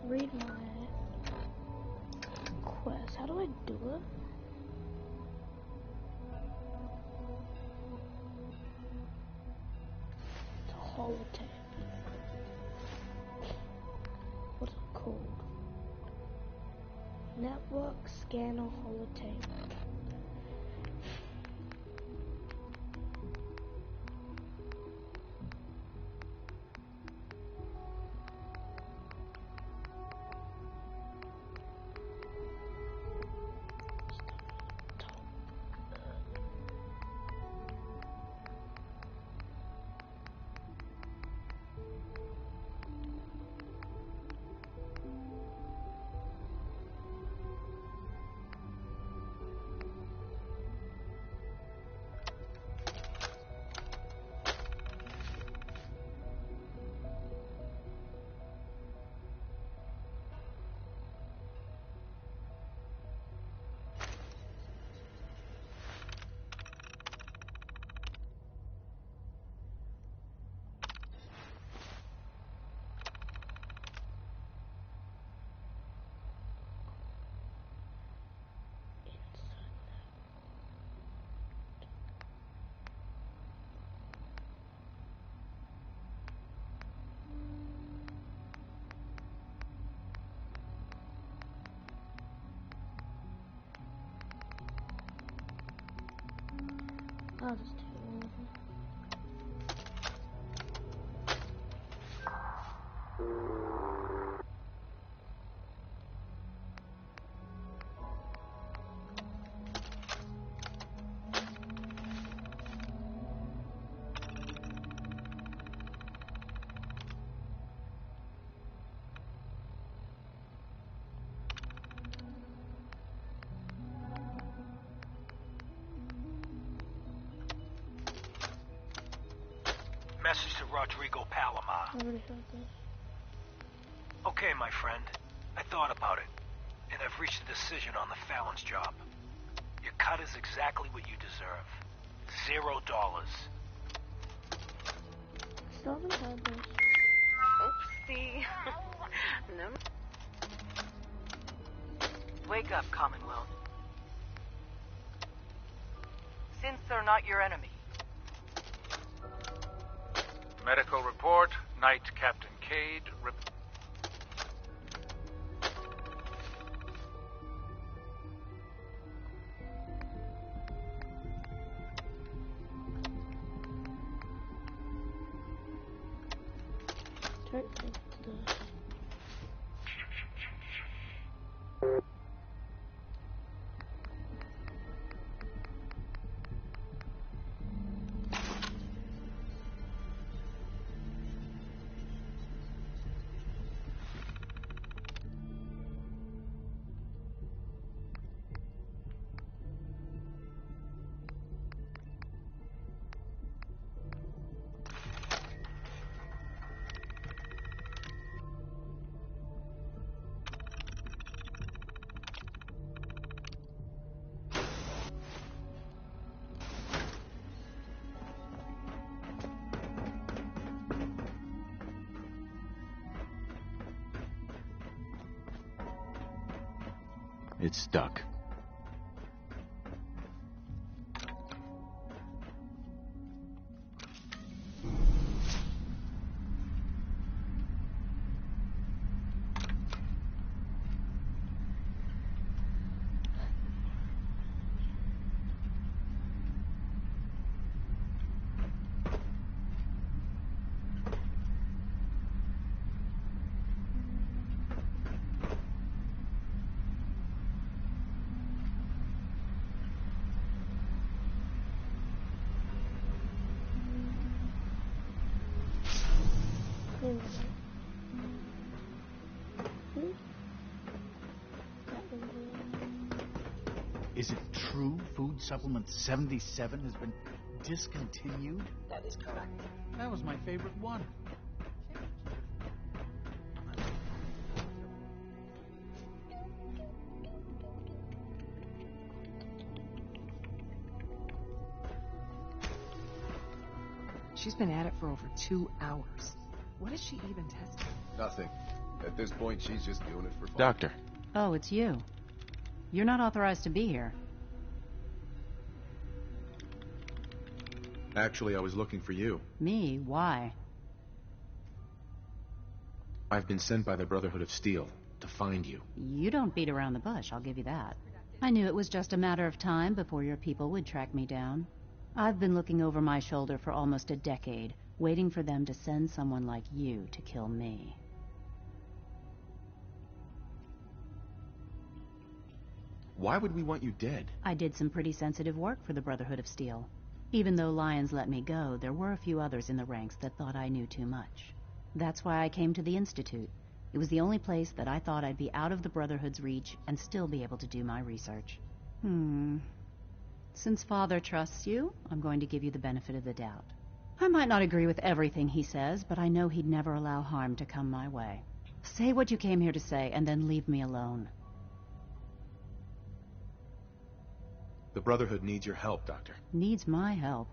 Read my do I do it? It's a holotape. What's it called? Network scanner holotape. I'll just take all of them. Message to Rodrigo Palomar. Okay, my friend. I thought about it, and I've reached a decision on the Fallon's job. Your cut is exactly what you deserve. $0. Oopsie. No. Wake up, Commonwealth. Since they're not your enemy. Medical report, Night Captain Cade. It's stuck. Is it true Food Supplement 77 has been discontinued? That is correct. That was my favorite one. She's been at it for over 2 hours. What is she even testing? Nothing. At this point, she's just doing it for fun. Doctor. Oh, it's you. You're not authorized to be here. Actually, I was looking for you. Me? Why? I've been sent by the Brotherhood of Steel to find you. You don't beat around the bush, I'll give you that. I knew it was just a matter of time before your people would track me down. I've been looking over my shoulder for almost a decade, waiting for them to send someone like you to kill me. Why would we want you dead? I did some pretty sensitive work for the Brotherhood of Steel. Even though Lyons let me go, there were a few others in the ranks that thought I knew too much. That's why I came to the Institute. It was the only place that I thought I'd be out of the Brotherhood's reach and still be able to do my research. Since Father trusts you, I'm going to give you the benefit of the doubt. I might not agree with everything he says, but I know he'd never allow harm to come my way. Say what you came here to say, and then leave me alone. The Brotherhood needs your help, Doctor. Needs my help?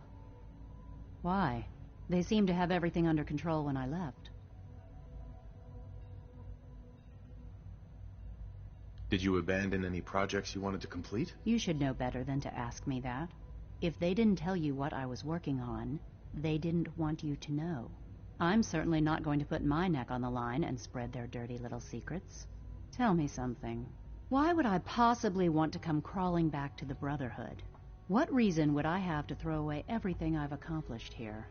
Why? They seemed to have everything under control when I left. Did you abandon any projects you wanted to complete? You should know better than to ask me that. If they didn't tell you what I was working on, they didn't want you to know. I'm certainly not going to put my neck on the line and spread their dirty little secrets. Tell me something. Why would I possibly want to come crawling back to the Brotherhood? What reason would I have to throw away everything I've accomplished here?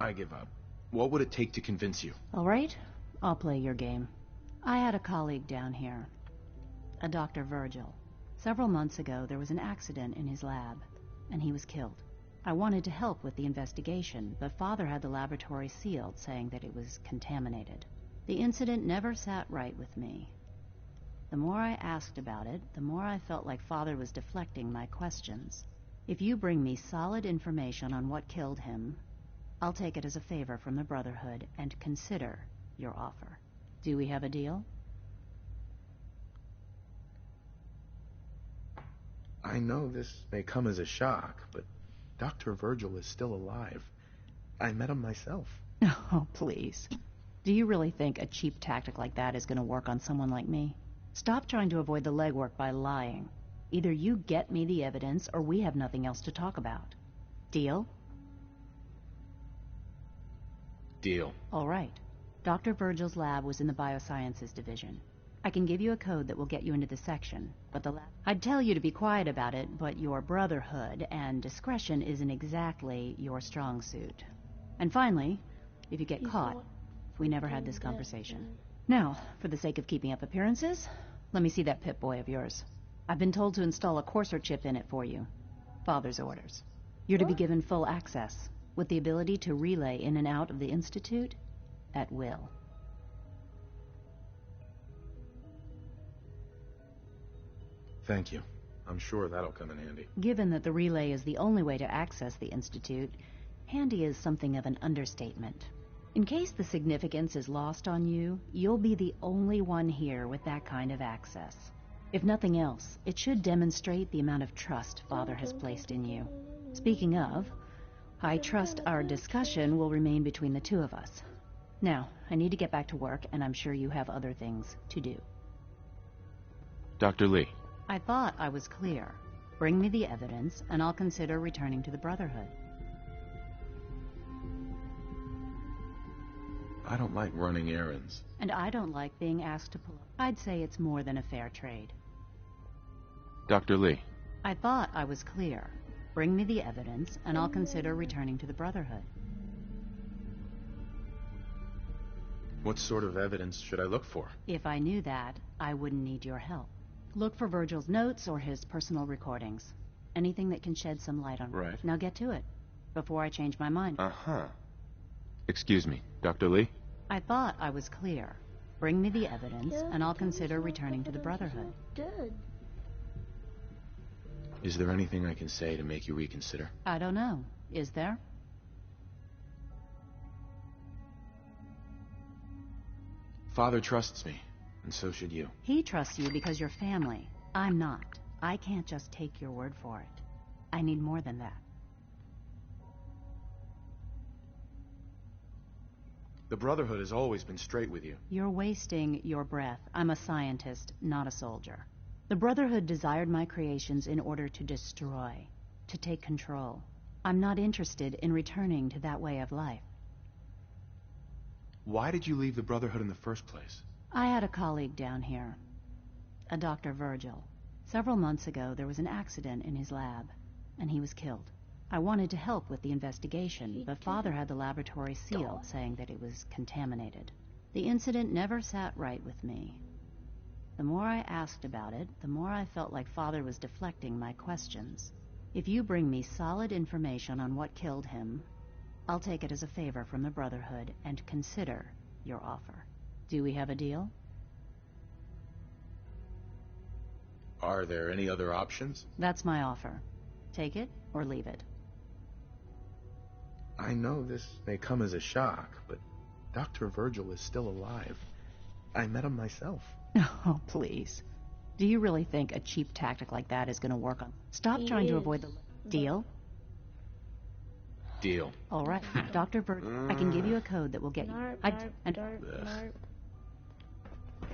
I give up. What would it take to convince you? All right, I'll play your game. I had a colleague down here, a Dr. Virgil. Several months ago, there was an accident in his lab, and he was killed. I wanted to help with the investigation, but Father had the laboratory sealed, saying that it was contaminated. The incident never sat right with me. The more I asked about it, the more I felt like Father was deflecting my questions. If you bring me solid information on what killed him, I'll take it as a favor from the Brotherhood and consider your offer. Do we have a deal? I know this may come as a shock, but Dr. Virgil is still alive. I met him myself. Oh, please. Do you really think a cheap tactic like that is going to work on someone like me? Stop trying to avoid the legwork by lying. Either you get me the evidence, or we have nothing else to talk about. Deal? Deal. All right. Dr. Virgil's lab was in the Biosciences Division. I can give you a code that will get you into the section, but the lab... I'd tell you to be quiet about it, but your Brotherhood and discretion isn't exactly your strong suit. And finally, if you get caught, we never had this conversation. Now, for the sake of keeping up appearances, let me see that Pip-Boy of yours. I've been told to install a Courser chip in it for you. Father's orders. You're to be given full access, with the ability to relay in and out of the Institute at will. Thank you. I'm sure that'll come in handy. Given that the relay is the only way to access the Institute, handy is something of an understatement. In case the significance is lost on you, you'll be the only one here with that kind of access. If nothing else, it should demonstrate the amount of trust Father has placed in you. Speaking of, I trust our discussion will remain between the two of us. Now, I need to get back to work, and I'm sure you have other things to do. Dr. Lee. I thought I was clear. Bring me the evidence, and I'll consider returning to the Brotherhood. I don't like running errands. And I don't like being asked to pull up. I'd say it's more than a fair trade. Dr. Lee. I thought I was clear. Bring me the evidence, and I'll consider returning to the Brotherhood. What sort of evidence should I look for? If I knew that, I wouldn't need your help. Look for Virgil's notes or his personal recordings. Anything that can shed some light on it. Right. Now get to it, before I change my mind. Uh-huh. Excuse me, Dr. Lee? I thought I was clear. Bring me the evidence, and I'll consider returning to the Brotherhood. Dead. Is there anything I can say to make you reconsider? I don't know. Is there? Father trusts me, and so should you. He trusts you because you're family. I'm not. I can't just take your word for it. I need more than that. The Brotherhood has always been straight with you. You're wasting your breath. I'm a scientist, not a soldier. The Brotherhood desired my creations in order to destroy, to take control. I'm not interested in returning to that way of life. Why did you leave the Brotherhood in the first place? I had a colleague down here, a Dr. Virgil. Several months ago, there was an accident in his lab, and he was killed. I wanted to help with the investigation, but Father had the laboratory sealed, saying that it was contaminated. The incident never sat right with me. The more I asked about it, the more I felt like Father was deflecting my questions. If you bring me solid information on what killed him, I'll take it as a favor from the Brotherhood and consider your offer. Do we have a deal? Are there any other options? That's my offer. Take it or leave it. I know this may come as a shock, but Dr. Virgil is still alive. I met him myself. Oh, please. Do you really think a cheap tactic like that is going to work on... Stop trying to avoid the... Deal? Deal. All right. Dr. Virgil, I can give you a code that will get you...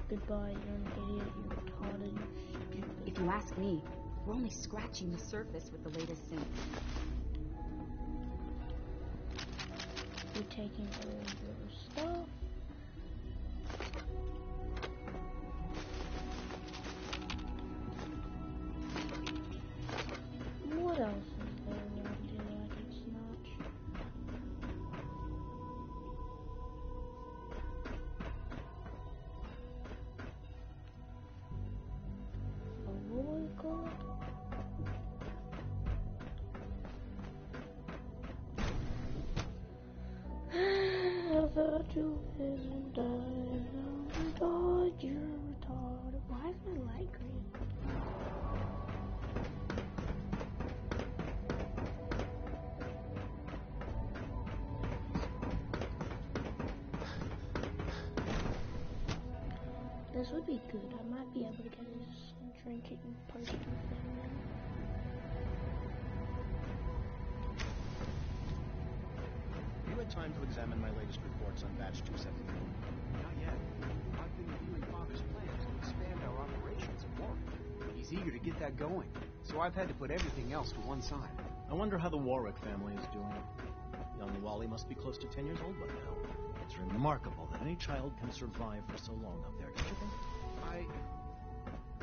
Goodbye, you're an idiot, you're retarded, you're stupid. If you ask me, we're only scratching the surface with the latest synth. You're taking all your stuff. What else is there around here that I can snatch? What was it called? I thought you hadn't died. I thought you're retarded. Why is my light green? This would be good. I might be able to get this drinking poster thing now. You had time to examine my latest reports on Batch 274? Not yet. I've been reviewing Father's plans to expand our operations at Warwick. He's eager to get that going, so I've had to put everything else to one side. I wonder how the Warwick family is doing. Young Wally must be close to 10 years old by now. It's remarkable that any child can survive for so long up there, don't you think? I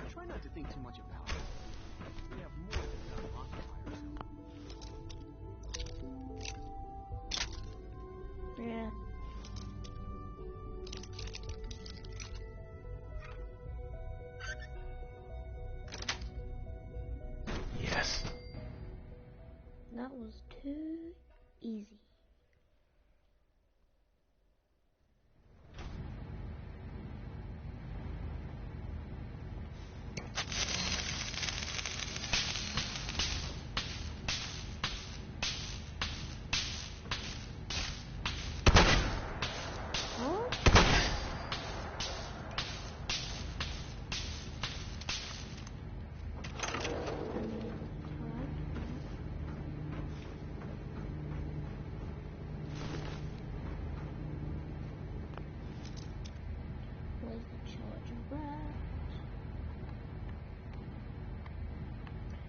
try not to think too much about it. We have more than enough occupiers. Yeah. Yes. That was too easy.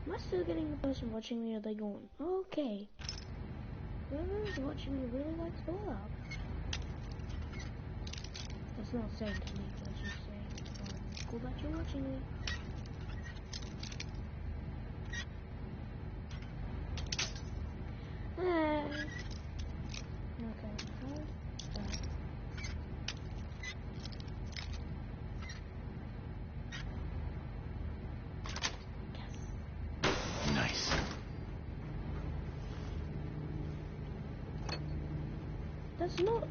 Am I still getting the person watching me, or are they going, okay, whoever's watching me really likes Fallout? That's not saying to me, that's just saying, cool that you're watching me. Nice. That's not...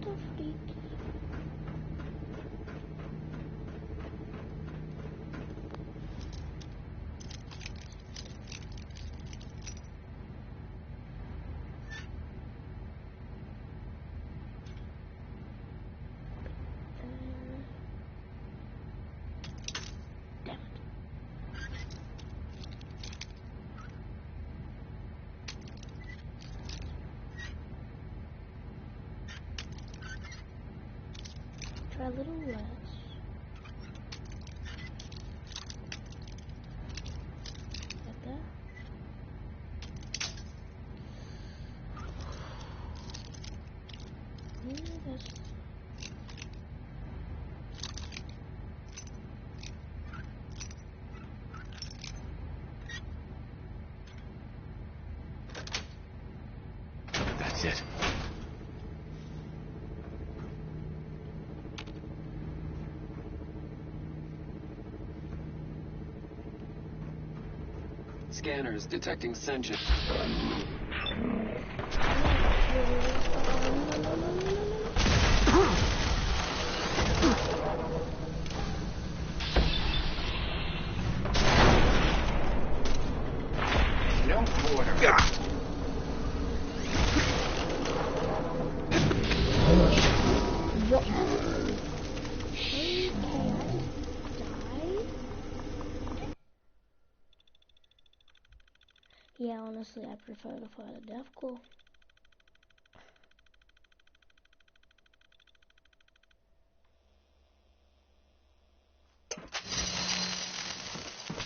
the freak? Try a little less. Like that. Yeah, that's... That's it. Scanners detecting sentient. No quarter. What? Yeah, honestly, I prefer to fight a death claw.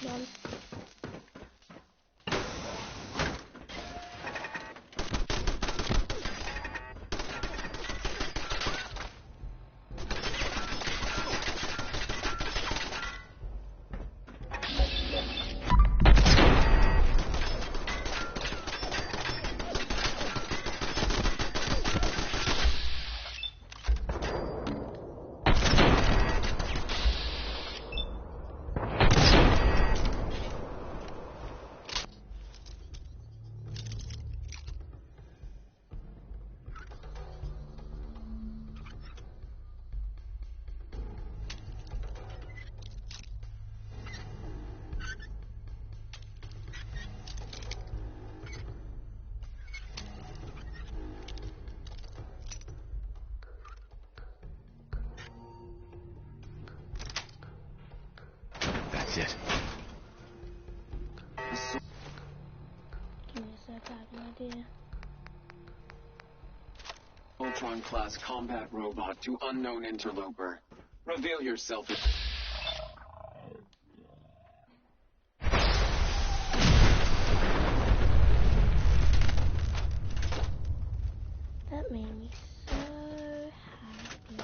Done. That's it. Give me a sec, I have an idea. Ultron-class combat robot to unknown interloper. Reveal yourself. That made me so happy.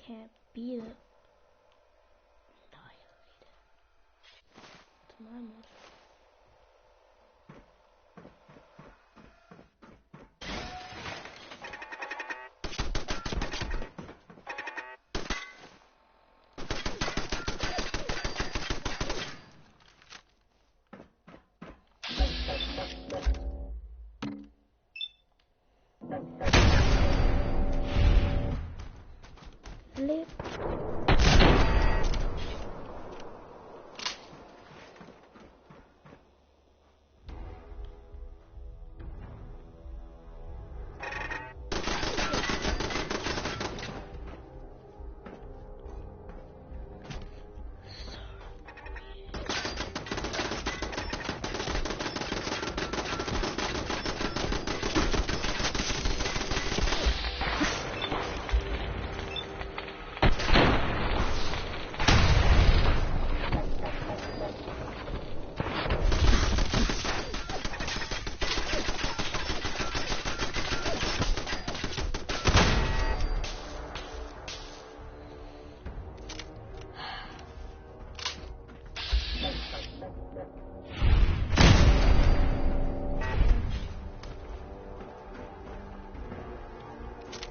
Can't beat it. Annihilate it. To my much. Flip.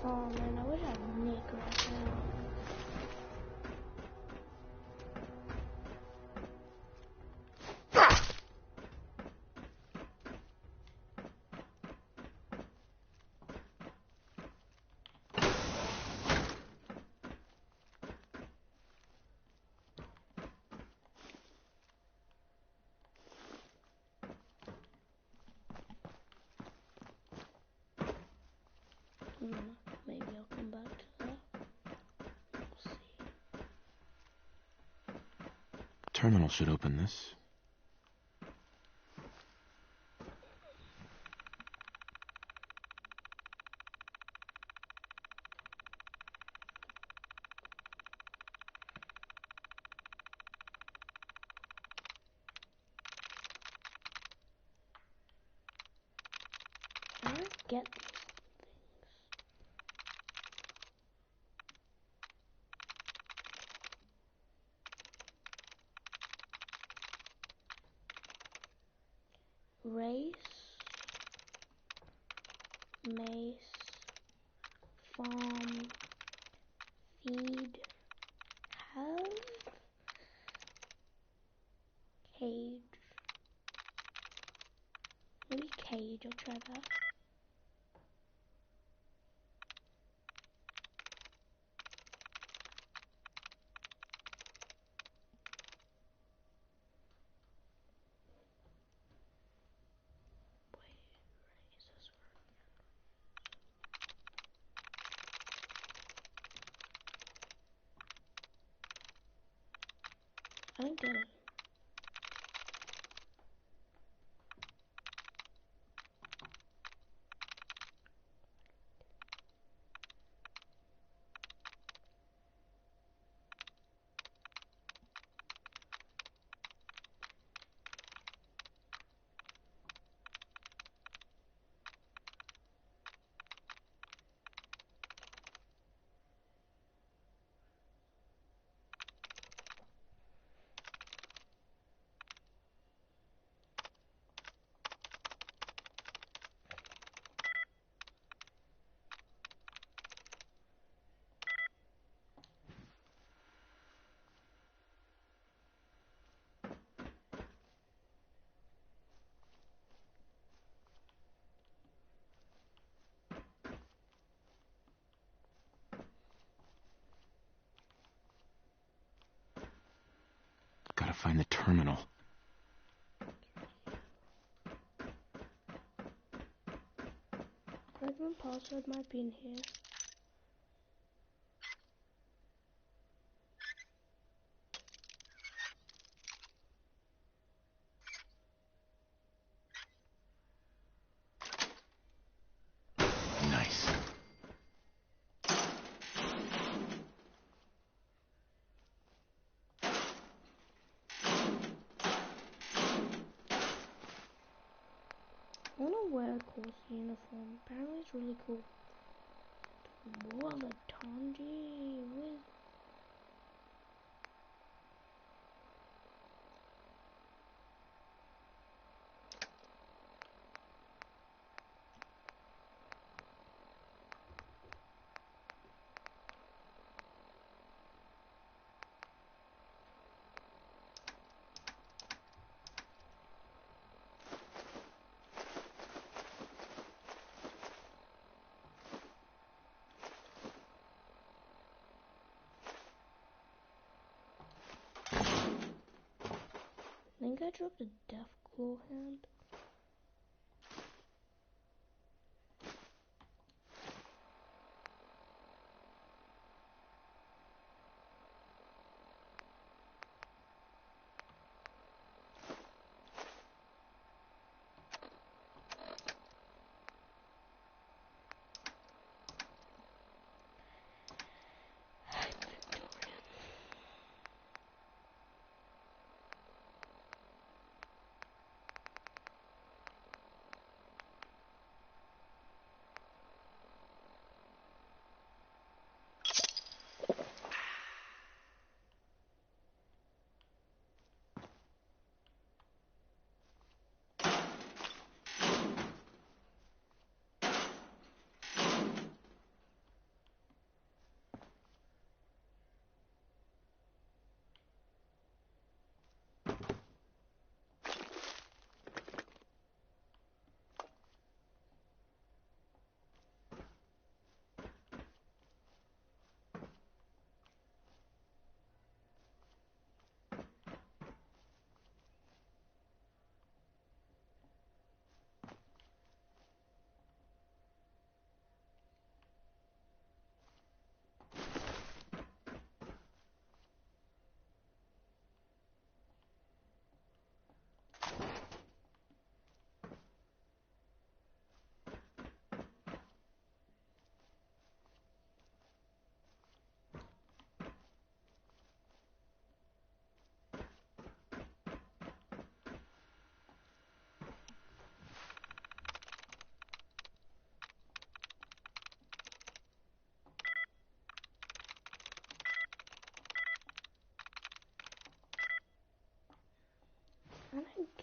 Oh man, I wish I had Nick right now. Maybe I'll come back to that. We'll see. Terminal should open this. I don't get these things. Race, mace, farm, feed, have, cage. Maybe cage, I'll try that. I don't get it. Gotta find the terminal. Redmond password might be in here. Nice. I want to wear Cole's uniform. Apparently it's really cool. Walatanji with I think I dropped a death claw hand.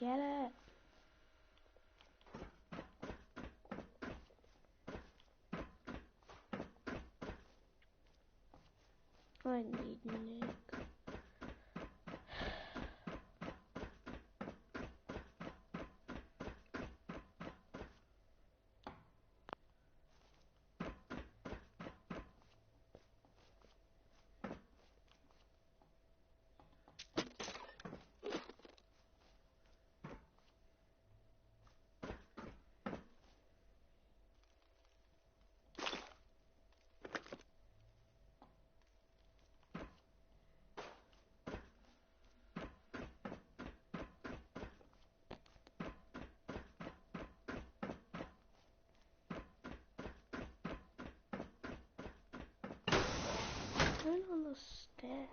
Get it. I need Nick. I don't understand.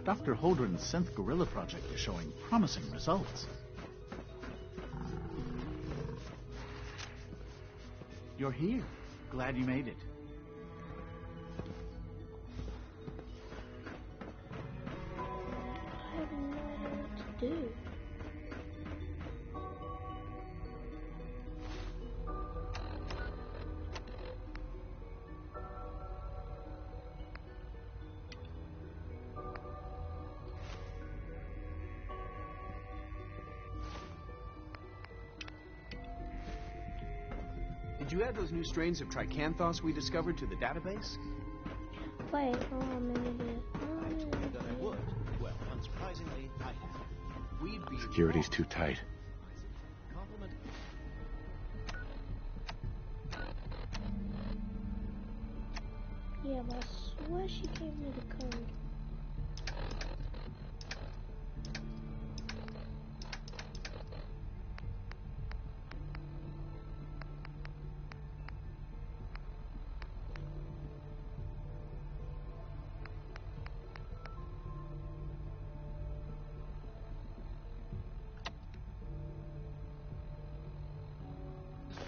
Dr. Holdren's synth gorilla project is showing promising results. You're here. Glad you made it. I have no idea what to do. Did you add those new strains of tricanthos we discovered to the database? Wait, hold on a minute. That I would. Well, unsurprisingly, I have. We'd be Security's too tight. compliment. Yeah, but I swear she gave me the code.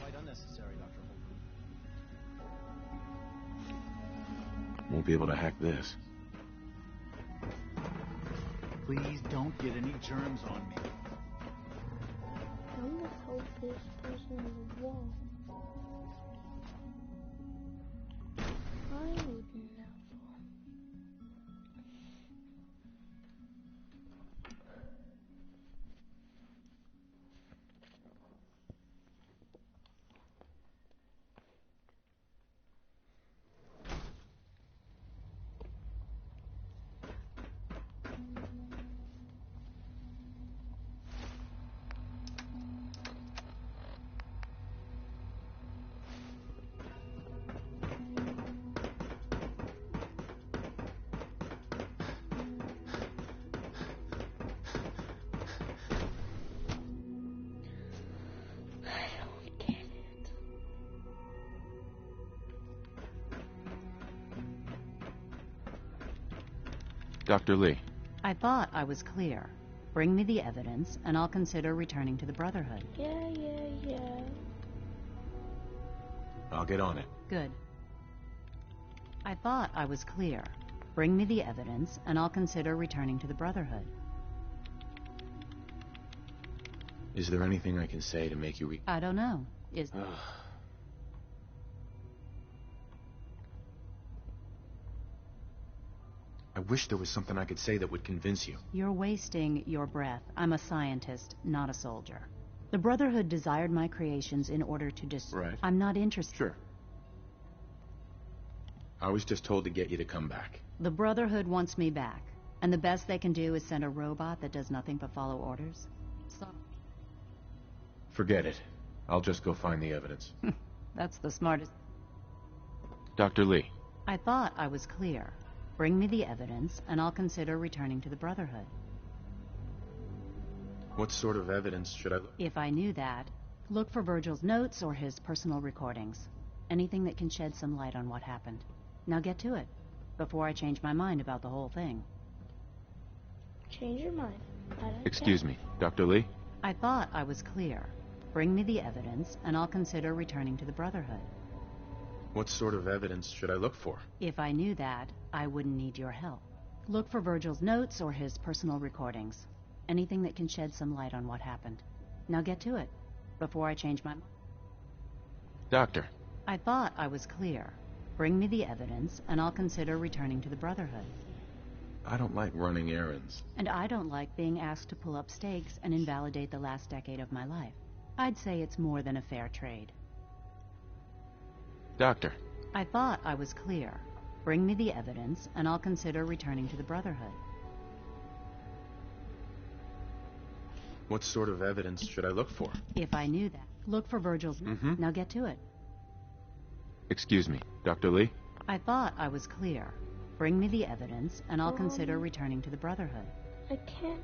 Quite unnecessary, Dr. Holdren. Won't be able to hack this. Please don't get any germs on me. I'm gonna help this person on the wall. I would never. Dr. Lee. I thought I was clear. Bring me the evidence, and I'll consider returning to the Brotherhood. Yeah. I'll get on it. Good. I thought I was clear. Bring me the evidence, and I'll consider returning to the Brotherhood. Is there anything I can say to make you I don't know. Is... I wish there was something I could say that would convince you. You're wasting your breath. I'm a scientist, not a soldier. The Brotherhood desired my creations in order to Right. I'm not interested. Sure. I was just told to get you to come back. The Brotherhood wants me back, and the best they can do is send a robot that does nothing but follow orders. So Forget it. I'll just go find the evidence. that's the smartest. Dr. Lee. I thought I was clear. Bring me the evidence, and I'll consider returning to the Brotherhood. What sort of evidence should I look? If I knew that, look for Virgil's notes or his personal recordings. Anything that can shed some light on what happened. Now get to it, before I change my mind about the whole thing. Change your mind. Excuse me, Dr. Lee? I thought I was clear. Bring me the evidence, and I'll consider returning to the Brotherhood. What sort of evidence should I look for? If I knew that, I wouldn't need your help. Look for Virgil's notes or his personal recordings. Anything that can shed some light on what happened. Now get to it, before I change my mind. Doctor. I thought I was clear. Bring me the evidence, and I'll consider returning to the Brotherhood. I don't like running errands. And I don't like being asked to pull up stakes and invalidate the last decade of my life. I'd say it's more than a fair trade. Doctor. I thought I was clear. Bring me the evidence, and I'll consider returning to the Brotherhood. What sort of evidence should I look for? If I knew that, look for Virgil's... Now get to it. Excuse me, Dr. Lee? I thought I was clear. Bring me the evidence, and I'll consider returning to the Brotherhood. I can't.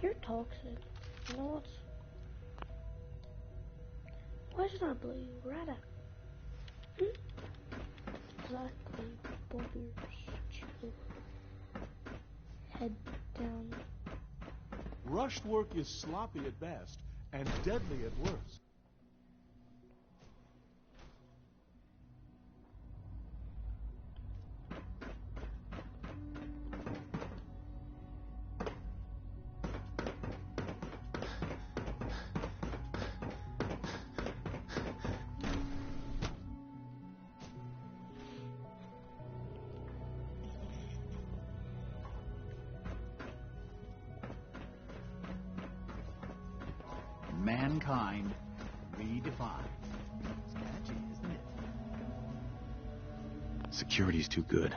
You're toxic. You know what? Why should I believe you? Right at exactly, both your head down. Rushed work is sloppy at best and deadly at worst. Mankind redefined. It's catchy, isn't it? Security's too good.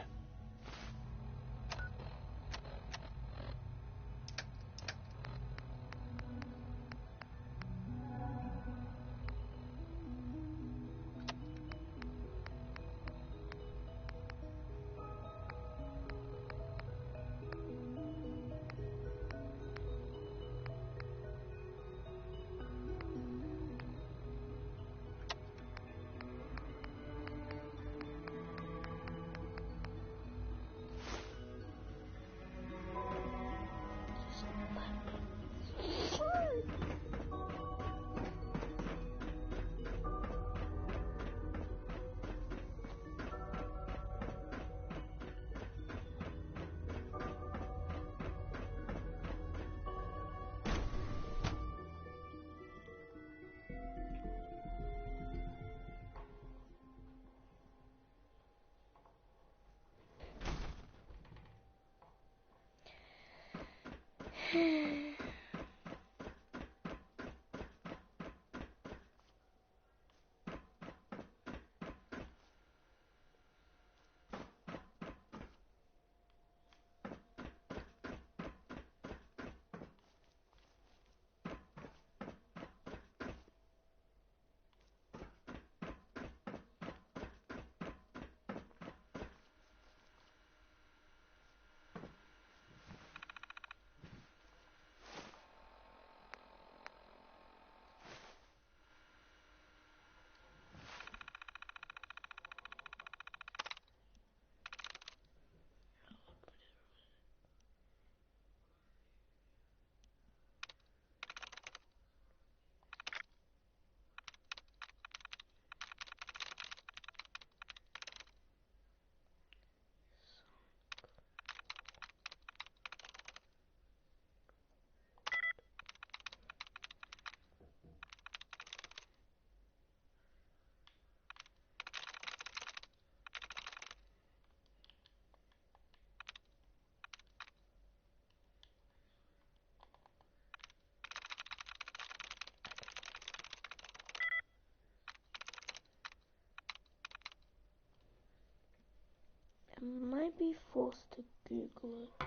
might be forced to Google it.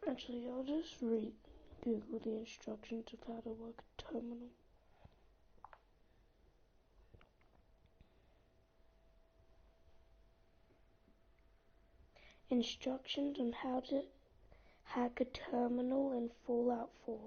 Actually, I'll just Google the instructions of how to work a terminal. Instructions on how to hack a terminal in Fallout 4.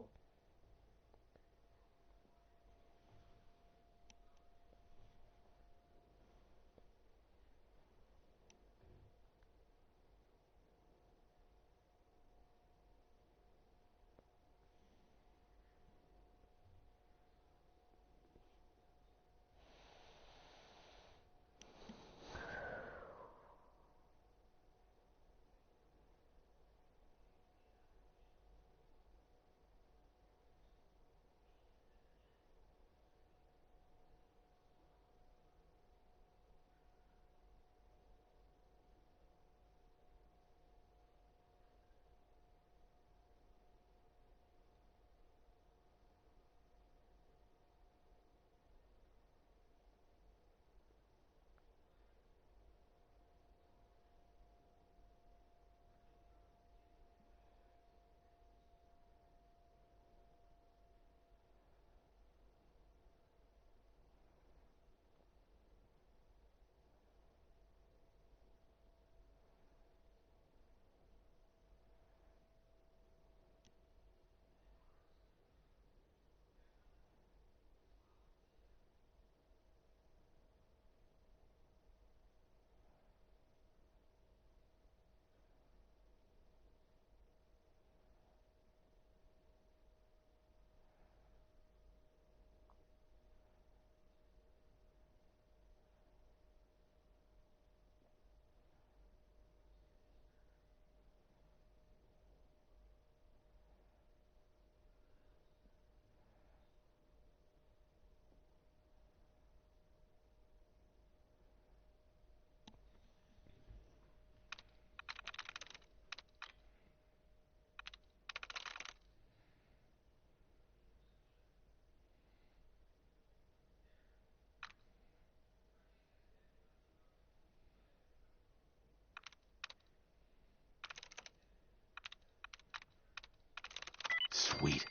Sweet.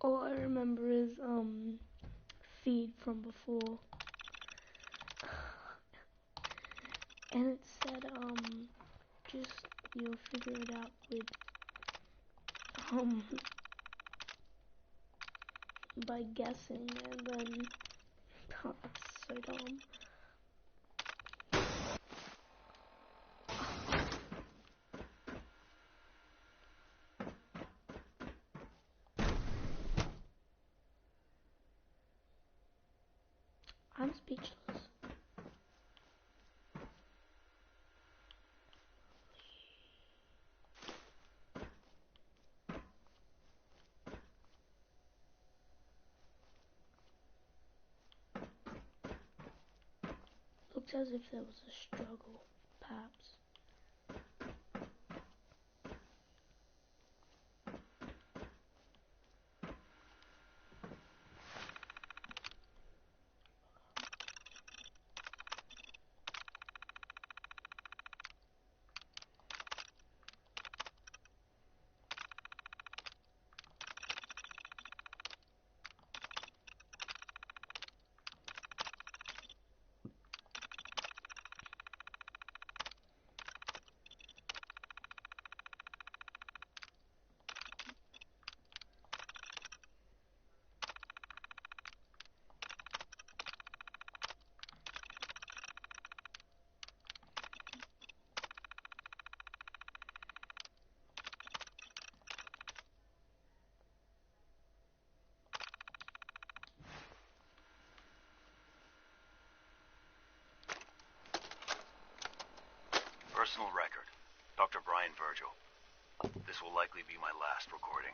All I remember is feed from before, and it said just you'll figure it out with by guessing, and then oh, that's so dumb. I'm speechless. Looks as if there was a struggle, perhaps. Personal record. Dr. Brian Virgil. This will likely be my last recording.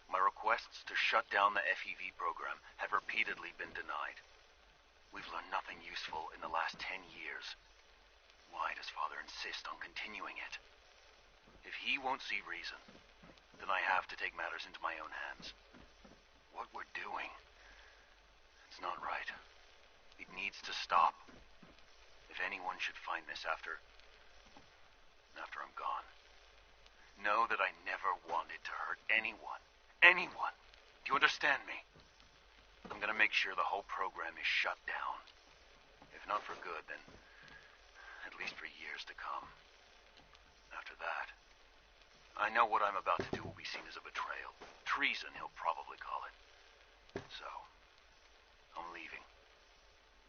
My requests to shut down the FEV program have repeatedly been denied. We've learned nothing useful in the last 10 years. Why does Father insist on continuing it? If he won't see reason, then I have to take matters into my own hands. what we're doing. It's not right. It needs to stop. If anyone should find this after I'm gone, know that I never wanted to hurt anyone. Anyone. Do you understand me? I'm gonna make sure the whole program is shut down. If not for good, then at least for years to come. After that, I know what I'm about to do will be seen as a betrayal. Treason, he'll probably call it. So, I'm leaving.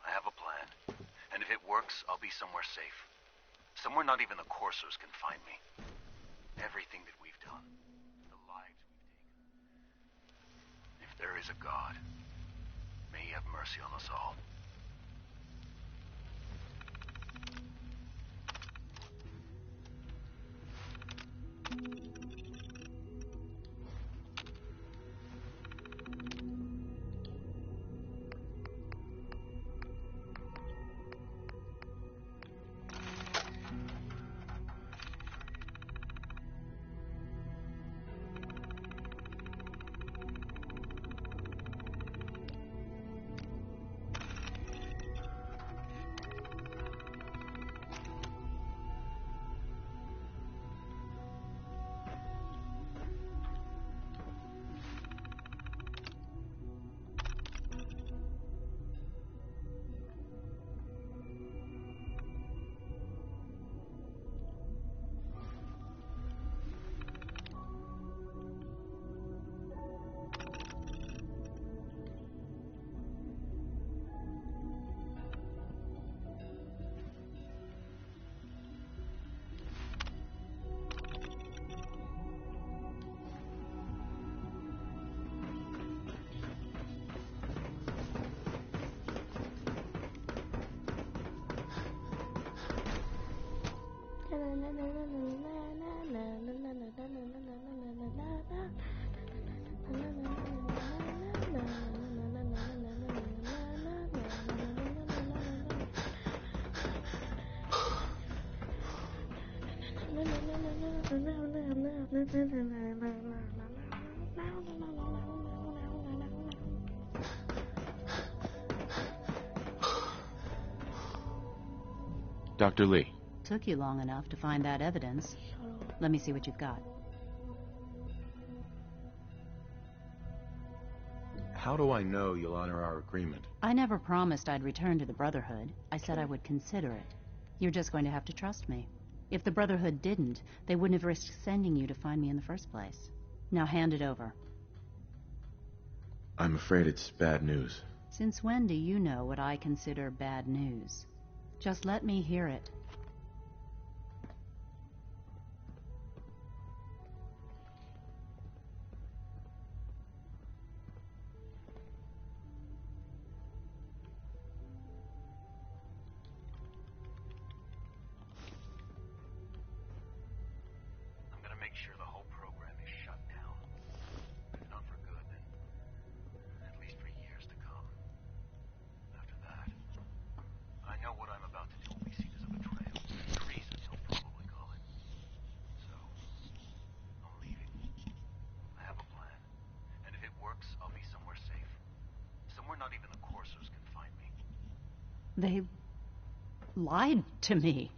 I have a plan. And if it works, I'll be somewhere safe. Somewhere not even the Coursers can find me. Everything that we've done, the lives we've taken. If there is a God, may he have mercy on us all. Dr. Lee. Took you long enough to find that evidence. Let me see what you've got. How do I know you'll honor our agreement? I never promised I'd return to the Brotherhood. I said I would consider it. You're just going to have to trust me. If the Brotherhood didn't, they wouldn't have risked sending you to find me in the first place. Now hand it over. I'm afraid it's bad news. Since when do you know what I consider bad news? Just let me hear it. They lied to me.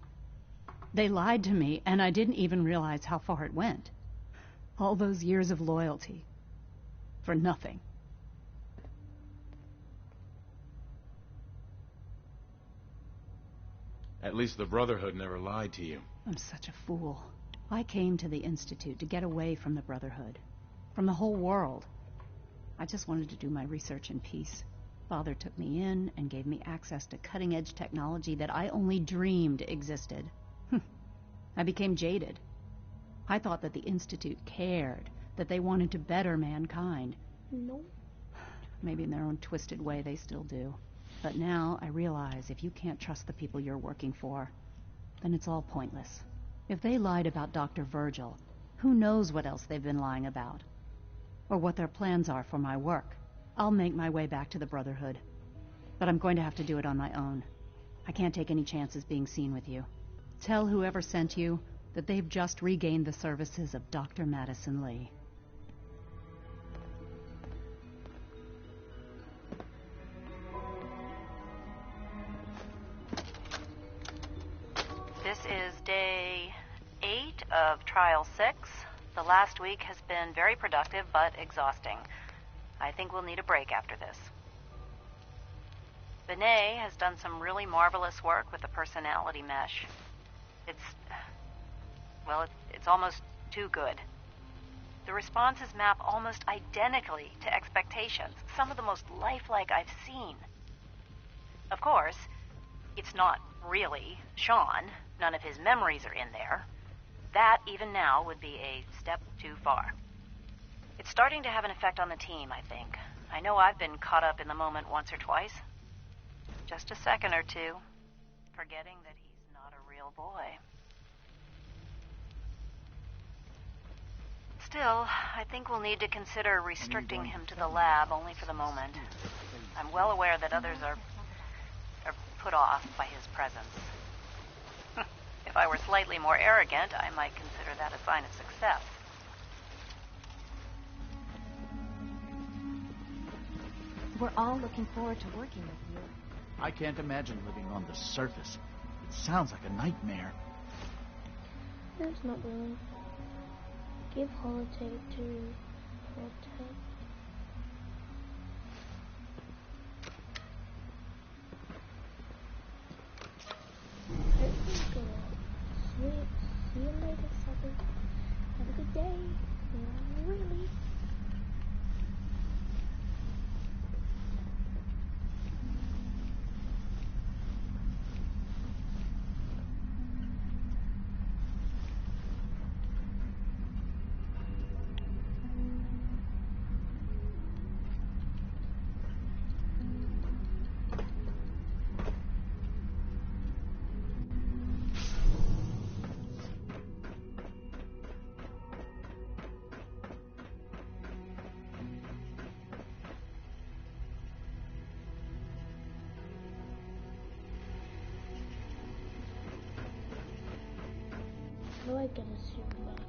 They lied to me, and I didn't even realize how far it went. All those years of loyalty. For nothing. At least the Brotherhood never lied to you. I'm such a fool. I came to the Institute to get away from the Brotherhood. From the whole world. I just wanted to do my research in peace. Father took me in and gave me access to cutting-edge technology that I only dreamed existed. I became jaded. I thought that the Institute cared, that they wanted to better mankind. No. Maybe in their own twisted way they still do. But now I realize if you can't trust the people you're working for, then it's all pointless. If they lied about Dr. Virgil, who knows what else they've been lying about? Or what their plans are for my work. I'll make my way back to the Brotherhood. But I'm going to have to do it on my own. I can't take any chances being seen with you. Tell whoever sent you that they've just regained the services of Dr. Madison Lee. This is day 8 of Trial 6. The last week has been very productive, but exhausting. I think we'll need a break after this. Benet has done some really marvelous work with the personality mesh. It's almost too good. The responses map almost identically to expectations, some of the most lifelike I've seen. Of course, it's not really Sean. None of his memories are in there. That, even now, would be a step too far. It's starting to have an effect on the team, I think. I know I've been caught up in the moment once or twice. Just a second or two, forgetting that he's not a real boy. Still, I think we'll need to consider restricting him to the lab only for the moment. I'm well aware that others are put off by his presence. If I were slightly more arrogant, I might consider that a sign of success. We're all looking forward to working with you. I can't imagine living on the surface. It sounds like a nightmare. There's not really. Give holiday to protect. Sweet. See you later, sucker. Have a good day. Really. How do I get a suit back?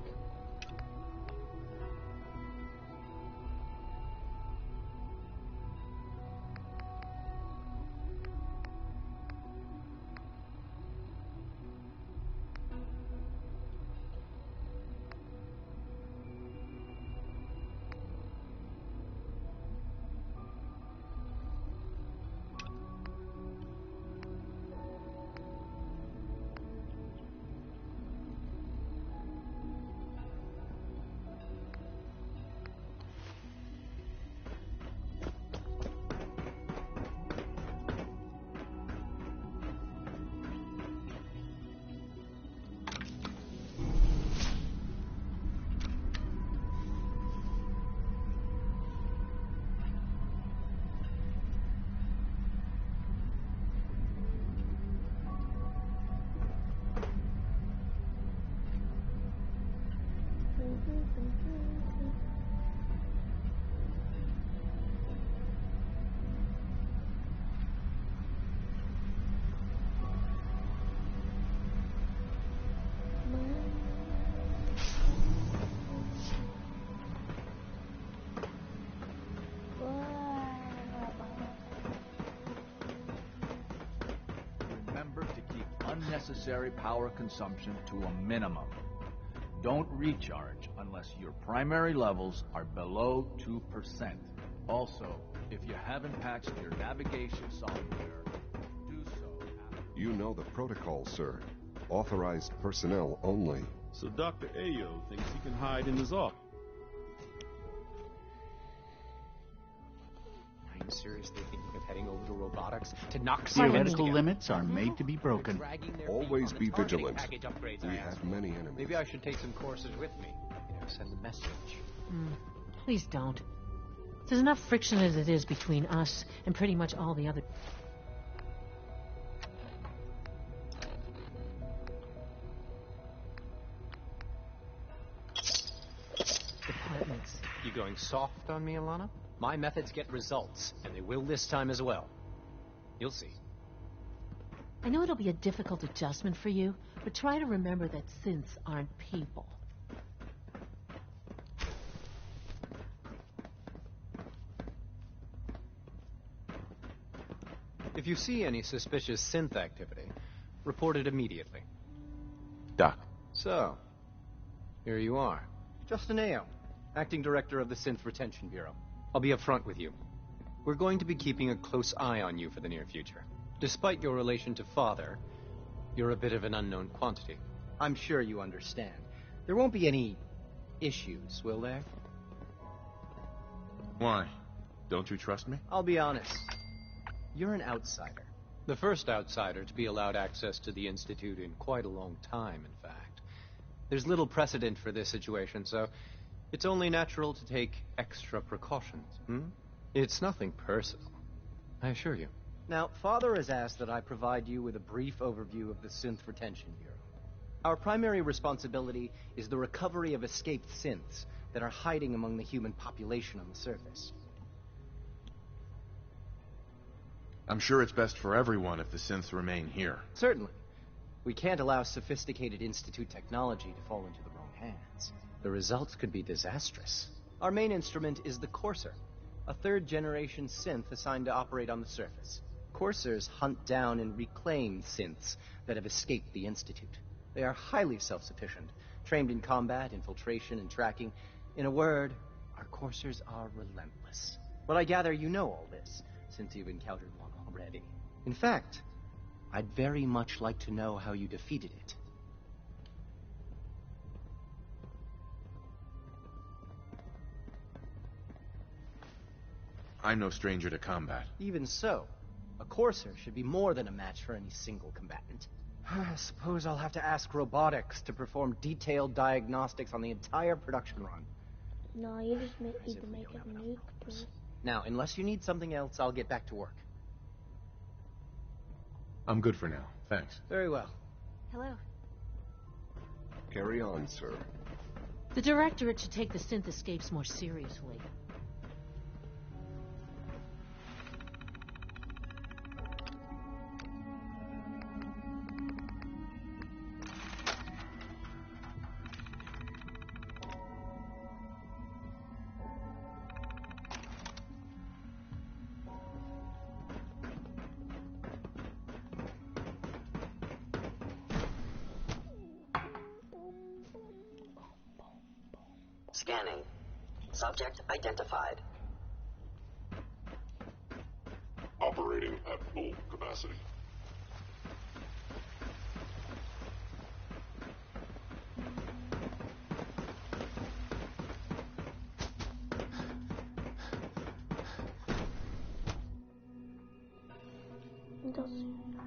Remember to keep unnecessary power consumption to a minimum. Don't recharge unless your primary levels are below 2%. Also, if you haven't patched your navigation software, do so after... You know the protocol, sir. Authorized personnel only. So Dr. Ayo thinks he can hide in his office. Are you seriously thinking of heading over to robotics to knock Theoretical limits are made to be broken. Always be vigilant. We have many enemies. Maybe I should take some courses with me. Send a message. Please don't. There's enough friction as it is between us and pretty much all the other... departments. You going soft on me, Alana? My methods get results, and they will this time as well. You'll see. I know it'll be a difficult adjustment for you, but try to remember that synths aren't people. If you see any suspicious synth activity, report it immediately. So, here you are. Justin Ayo, Acting Director of the Synth Retention Bureau. I'll be upfront with you. We're going to be keeping a close eye on you for the near future. Despite your relation to Father, you're a bit of an unknown quantity. I'm sure you understand. There won't be any issues, will there? Why? Don't you trust me? I'll be honest. You're an outsider. The first outsider to be allowed access to the Institute in quite a long time, in fact. There's little precedent for this situation, so it's only natural to take extra precautions. It's nothing personal, I assure you. Now, Father has asked that I provide you with a brief overview of the Synth Retention Bureau. Our primary responsibility is the recovery of escaped synths that are hiding among the human population on the surface. I'm sure it's best for everyone if the synths remain here. Certainly. We can't allow sophisticated Institute technology to fall into the wrong hands. The results could be disastrous. Our main instrument is the Courser, a third-generation synth assigned to operate on the surface. Coursers hunt down and reclaim synths that have escaped the Institute. They are highly self-sufficient, trained in combat, infiltration, and tracking. In a word, our Coursers are relentless. But I gather you know all this, since you've encountered one already. In fact, I'd very much like to know how you defeated it. I'm no stranger to combat. Even so, a Courser should be more than a match for any single combatant. I suppose I'll have to ask robotics to perform detailed diagnostics on the entire production run. No, you just need to make a nuke, please. Now, unless you need something else, I'll get back to work. I'm good for now, thanks. Very well. Hello. Carry on, sir. The Directorate should take the synth escapes more seriously. Scanning. Subject identified. Operating at full capacity. It does seem nice.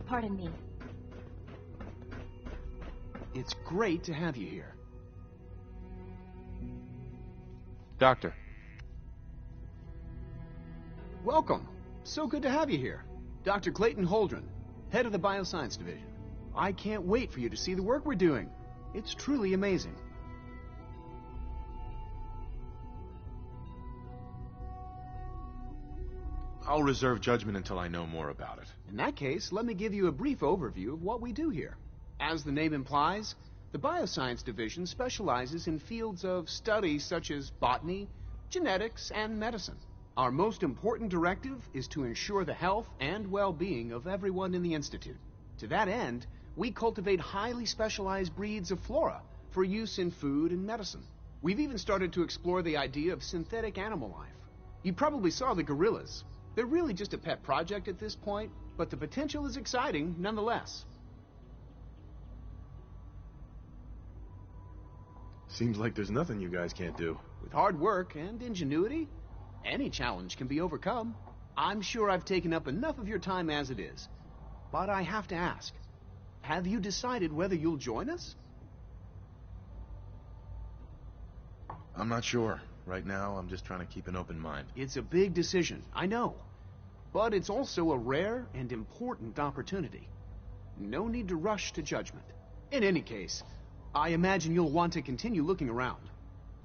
Pardon me. It's great to have you here. Doctor. Welcome. So good to have you here. Dr. Clayton Holdren, head of the Bioscience Division. I can't wait for you to see the work we're doing. It's truly amazing. I'll reserve judgment until I know more about it. In that case, let me give you a brief overview of what we do here. As the name implies, the Bioscience Division specializes in fields of study such as botany, genetics, and medicine. Our most important directive is to ensure the health and well-being of everyone in the Institute. To that end, we cultivate highly specialized breeds of flora for use in food and medicine. We've even started to explore the idea of synthetic animal life. You probably saw the gorillas. They're really just a pet project at this point, but the potential is exciting nonetheless. Seems like there's nothing you guys can't do. With hard work and ingenuity, any challenge can be overcome. I'm sure I've taken up enough of your time as it is. But I have to ask, have you decided whether you'll join us? I'm not sure. Right now, I'm just trying to keep an open mind. It's a big decision, I know. But it's also a rare and important opportunity. No need to rush to judgment. In any case, I imagine you'll want to continue looking around.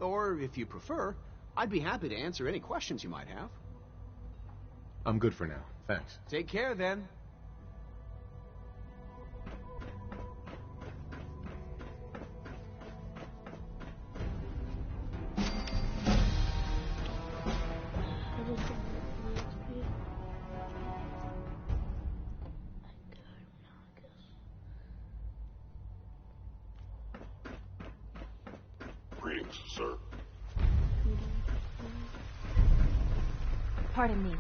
Or, if you prefer, I'd be happy to answer any questions you might have. I'm good for now, thanks. Take care, then. I Greetings, sir. Pardon me.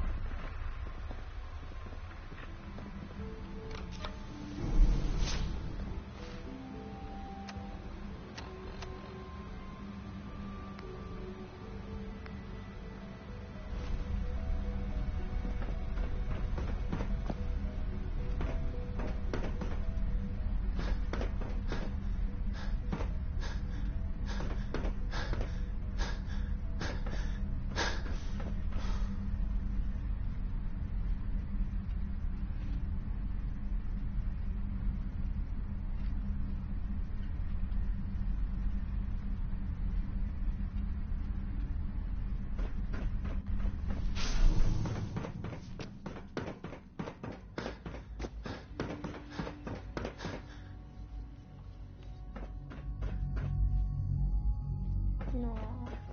No,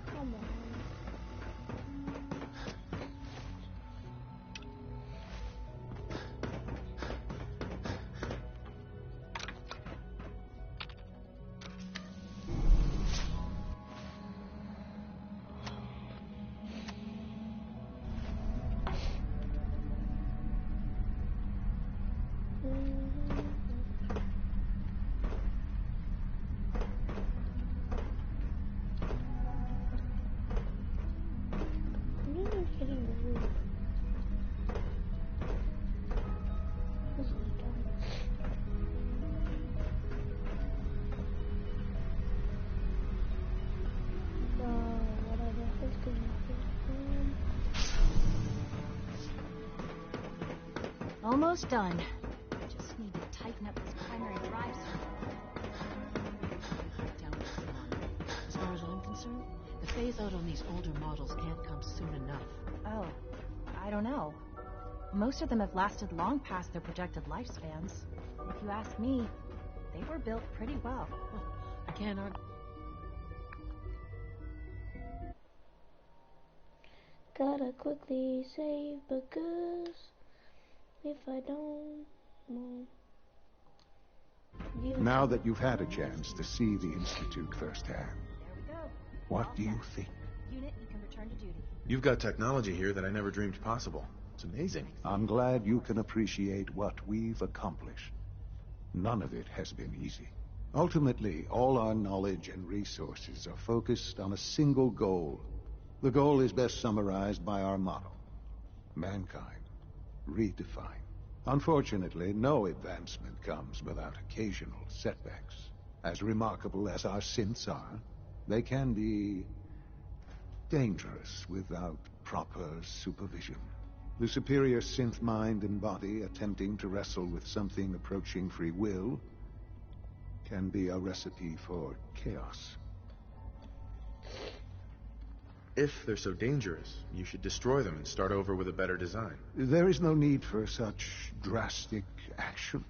come on. Almost done. Just need to tighten up this primary drive circuit. As far as I'm concerned, the phase-out on these older models can't come soon enough. Oh, I don't know. Most of them have lasted long past their projected lifespans. If you ask me, they were built pretty well. I can't argue. Gotta quickly save because if I don't, well, now that you've had a chance to see the Institute firsthand, there we go. what do you think? Unit, you can return to duty. You've got technology here that I never dreamed possible. It's amazing. I'm glad you can appreciate what we've accomplished. None of it has been easy. Ultimately, all our knowledge and resources are focused on a single goal. The goal is best summarized by our motto: mankind redefined. Unfortunately, no advancement comes without occasional setbacks. As remarkable as our synths are, they can be dangerous without proper supervision. The superior synth mind and body attempting to wrestle with something approaching free will can be a recipe for chaos. If they're so dangerous, you should destroy them and start over with a better design. There is no need for such drastic action.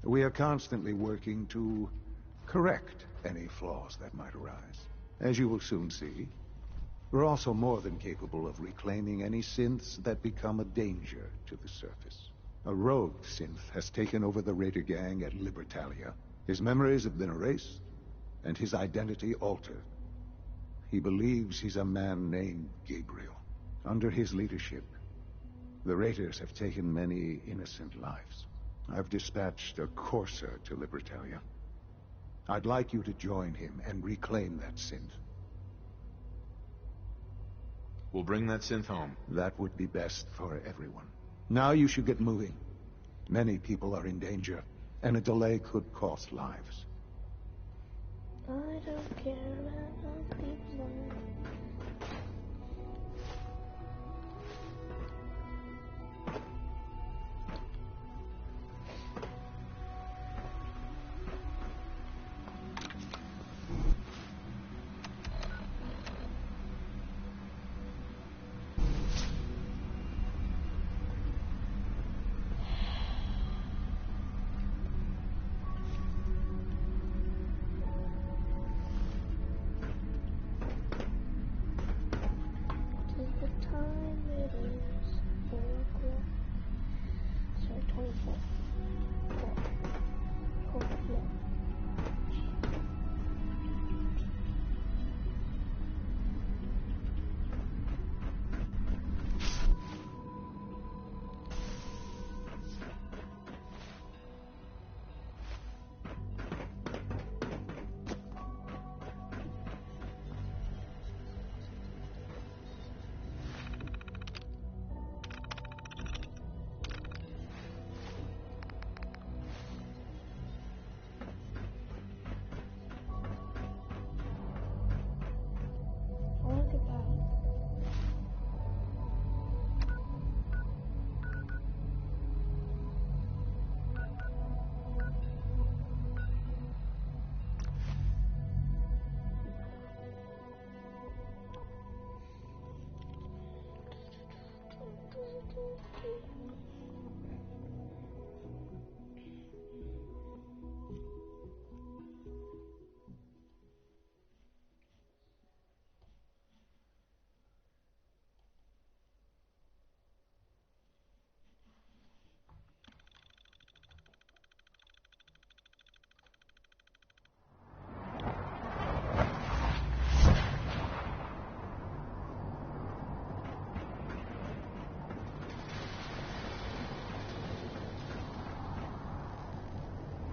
We are constantly working to correct any flaws that might arise. As you will soon see, we're also more than capable of reclaiming any synths that become a danger to the surface. A rogue synth has taken over the Raider gang at Libertalia. His memories have been erased, and his identity altered. He believes he's a man named Gabriel. Under his leadership, the Raiders have taken many innocent lives. I've dispatched a courser to Libertalia. I'd like you to join him and reclaim that synth. We'll bring that synth home. That would be best for everyone. Now you should get moving. Many people are in danger, and a delay could cost lives. I don't care about people.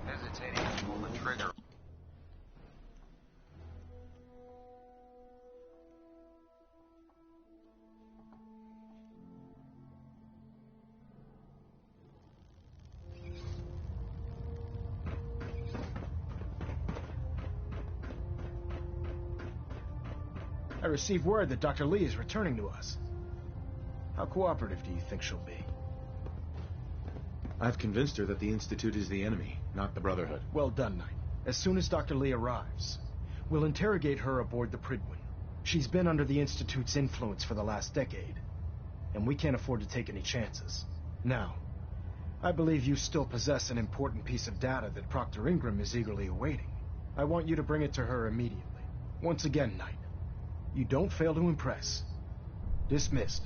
Hesitating to pull the trigger. I received word that Dr. Lee is returning to us. How cooperative do you think she'll be? I've convinced her that the Institute is the enemy, not the Brotherhood. Well done, Knight. As soon as Dr. Lee arrives, we'll interrogate her aboard the Prydwen. She's been under the Institute's influence for the last decade, and we can't afford to take any chances. Now, I believe you still possess an important piece of data that Proctor Ingram is eagerly awaiting. I want you to bring it to her immediately. Once again, Knight, you don't fail to impress. Dismissed.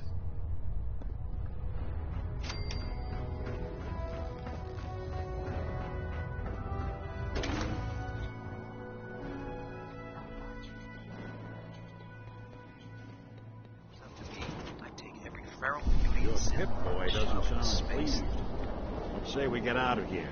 Your Pip-Boy doesn't sound pleased. Let's say we get out of here.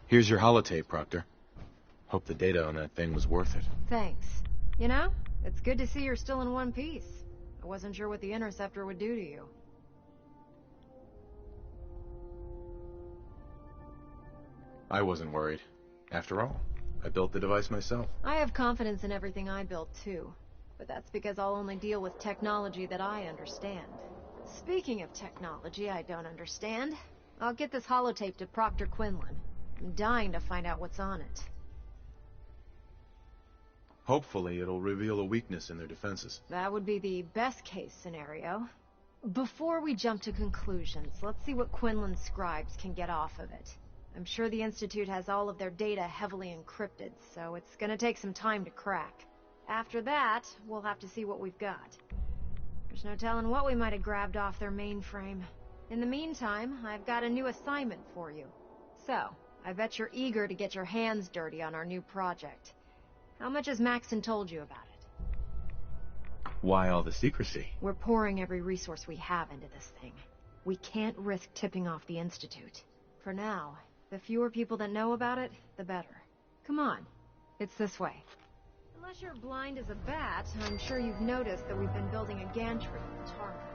Here's your holotape, Proctor. Hope the data on that thing was worth it. Thanks. You know, it's good to see you're still in one piece. I wasn't sure what the Interceptor would do to you. I wasn't worried. After all, I built the device myself. I have confidence in everything I built, too. But that's because I'll only deal with technology that I understand. Speaking of technology I don't understand, I'll get this holotape to Proctor Quinlan. I'm dying to find out what's on it. Hopefully it'll reveal a weakness in their defenses. That would be the best-case scenario. Before we jump to conclusions, let's see what Quinlan's scribes can get off of it. I'm sure the Institute has all of their data heavily encrypted, so it's gonna take some time to crack. After that, we'll have to see what we've got. There's no telling what we might have grabbed off their mainframe. In the meantime, I've got a new assignment for you. So, I bet you're eager to get your hands dirty on our new project. How much has Maxon told you about it? Why all the secrecy? We're pouring every resource we have into this thing. We can't risk tipping off the Institute. For now, the fewer people that know about it, the better. Come on, it's this way. Unless you're blind as a bat, I'm sure you've noticed that we've been building a gantry on the tarmac.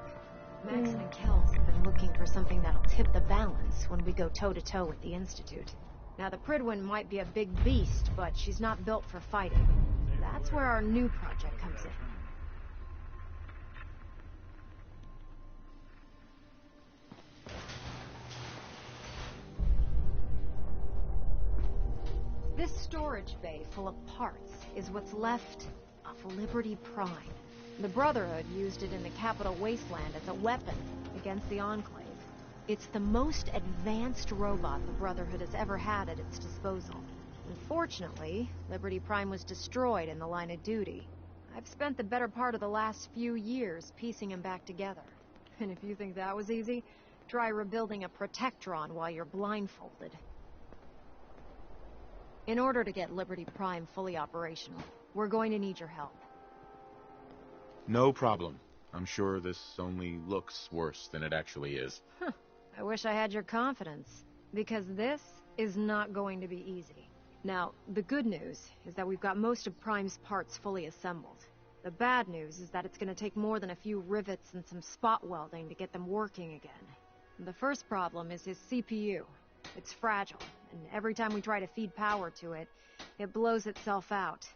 Maxon and Kells have been looking for something that'll tip the balance when we go toe-to-toe with the Institute. Now, the Prydwen might be a big beast, but she's not built for fighting. That's where our new project comes in. This storage bay full of parts is what's left of Liberty Prime. The Brotherhood used it in the Capital Wasteland as a weapon against the Enclave. It's the most advanced robot the Brotherhood has ever had at its disposal. Unfortunately, Liberty Prime was destroyed in the line of duty. I've spent the better part of the last few years piecing him back together. And if you think that was easy, try rebuilding a Protectron while you're blindfolded. In order to get Liberty Prime fully operational, we're going to need your help. No problem. I'm sure this only looks worse than it actually is. I wish I had your confidence, because this is not going to be easy. Now, the good news is that we've got most of Prime's parts fully assembled. The bad news is that it's gonna take more than a few rivets and some spot welding to get them working again. The first problem is his CPU. It's fragile, and every time we try to feed power to it, it blows itself out.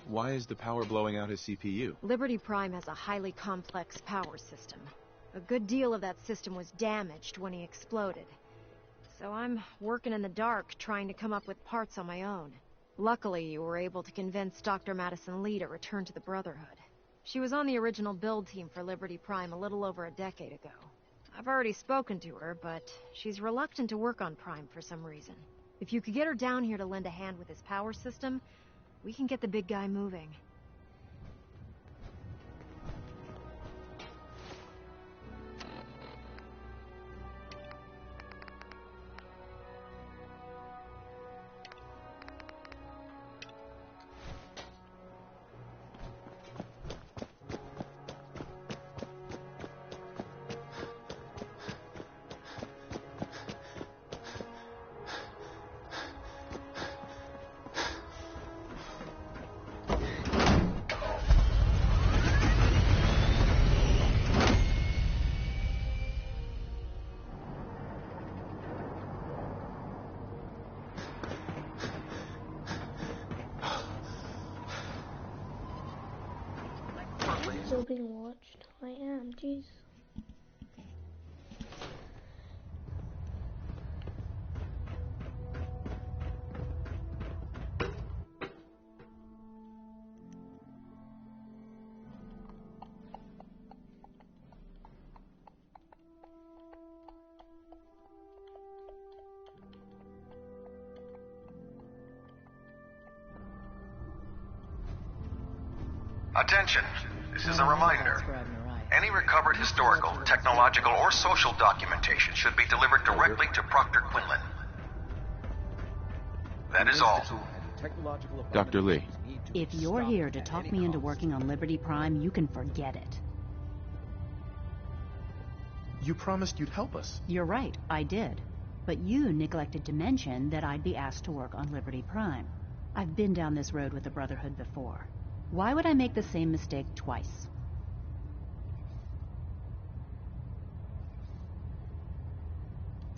Why is the power blowing out his CPU? Liberty Prime has a highly complex power system. A good deal of that system was damaged when he exploded. So I'm working in the dark, trying to come up with parts on my own. Luckily, you were able to convince Dr. Madison Lee to return to the Brotherhood. She was on the original build team for Liberty Prime a little over a decade ago. I've already spoken to her, but she's reluctant to work on Prime for some reason. If you could get her down here to lend a hand with his power system, we can get the big guy moving. Still being watched. I am, jeez. Attention! This is a reminder. Any recovered historical, technological, or social documentation should be delivered directly to Proctor Quinlan. That is all. Dr. Lee. If you're here to talk me into working on Liberty Prime, you can forget it. You promised you'd help us. You're right, I did. But you neglected to mention that I'd be asked to work on Liberty Prime. I've been down this road with the Brotherhood before. Why would I make the same mistake twice?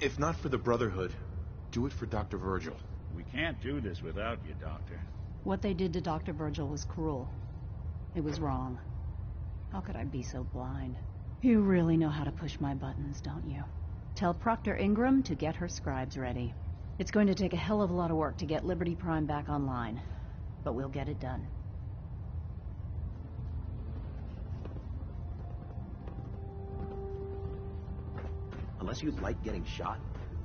If not for the Brotherhood, do it for Dr. Virgil. We can't do this without you, Doctor. What they did to Dr. Virgil was cruel. It was wrong. How could I be so blind? You really know how to push my buttons, don't you? Tell Proctor Ingram to get her scribes ready. It's going to take a hell of a lot of work to get Liberty Prime back online, but we'll get it done. Unless you like getting shot,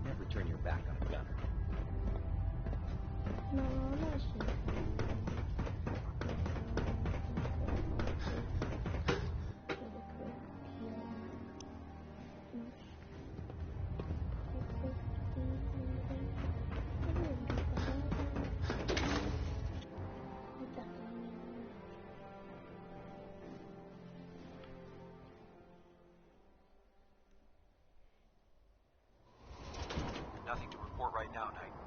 never turn your back on a gunner. No, no, Nothing to report right now, Knight.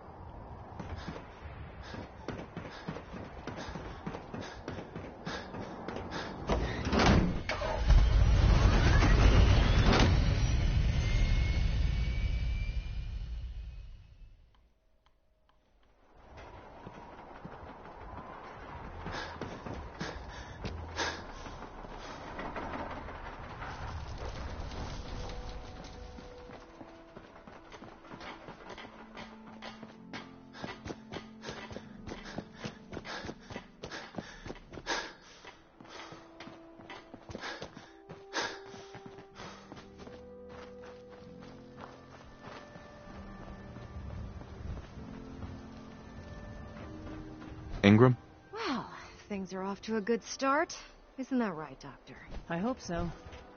Ingram? Well, things are off to a good start. Isn't that right, Doctor? I hope so.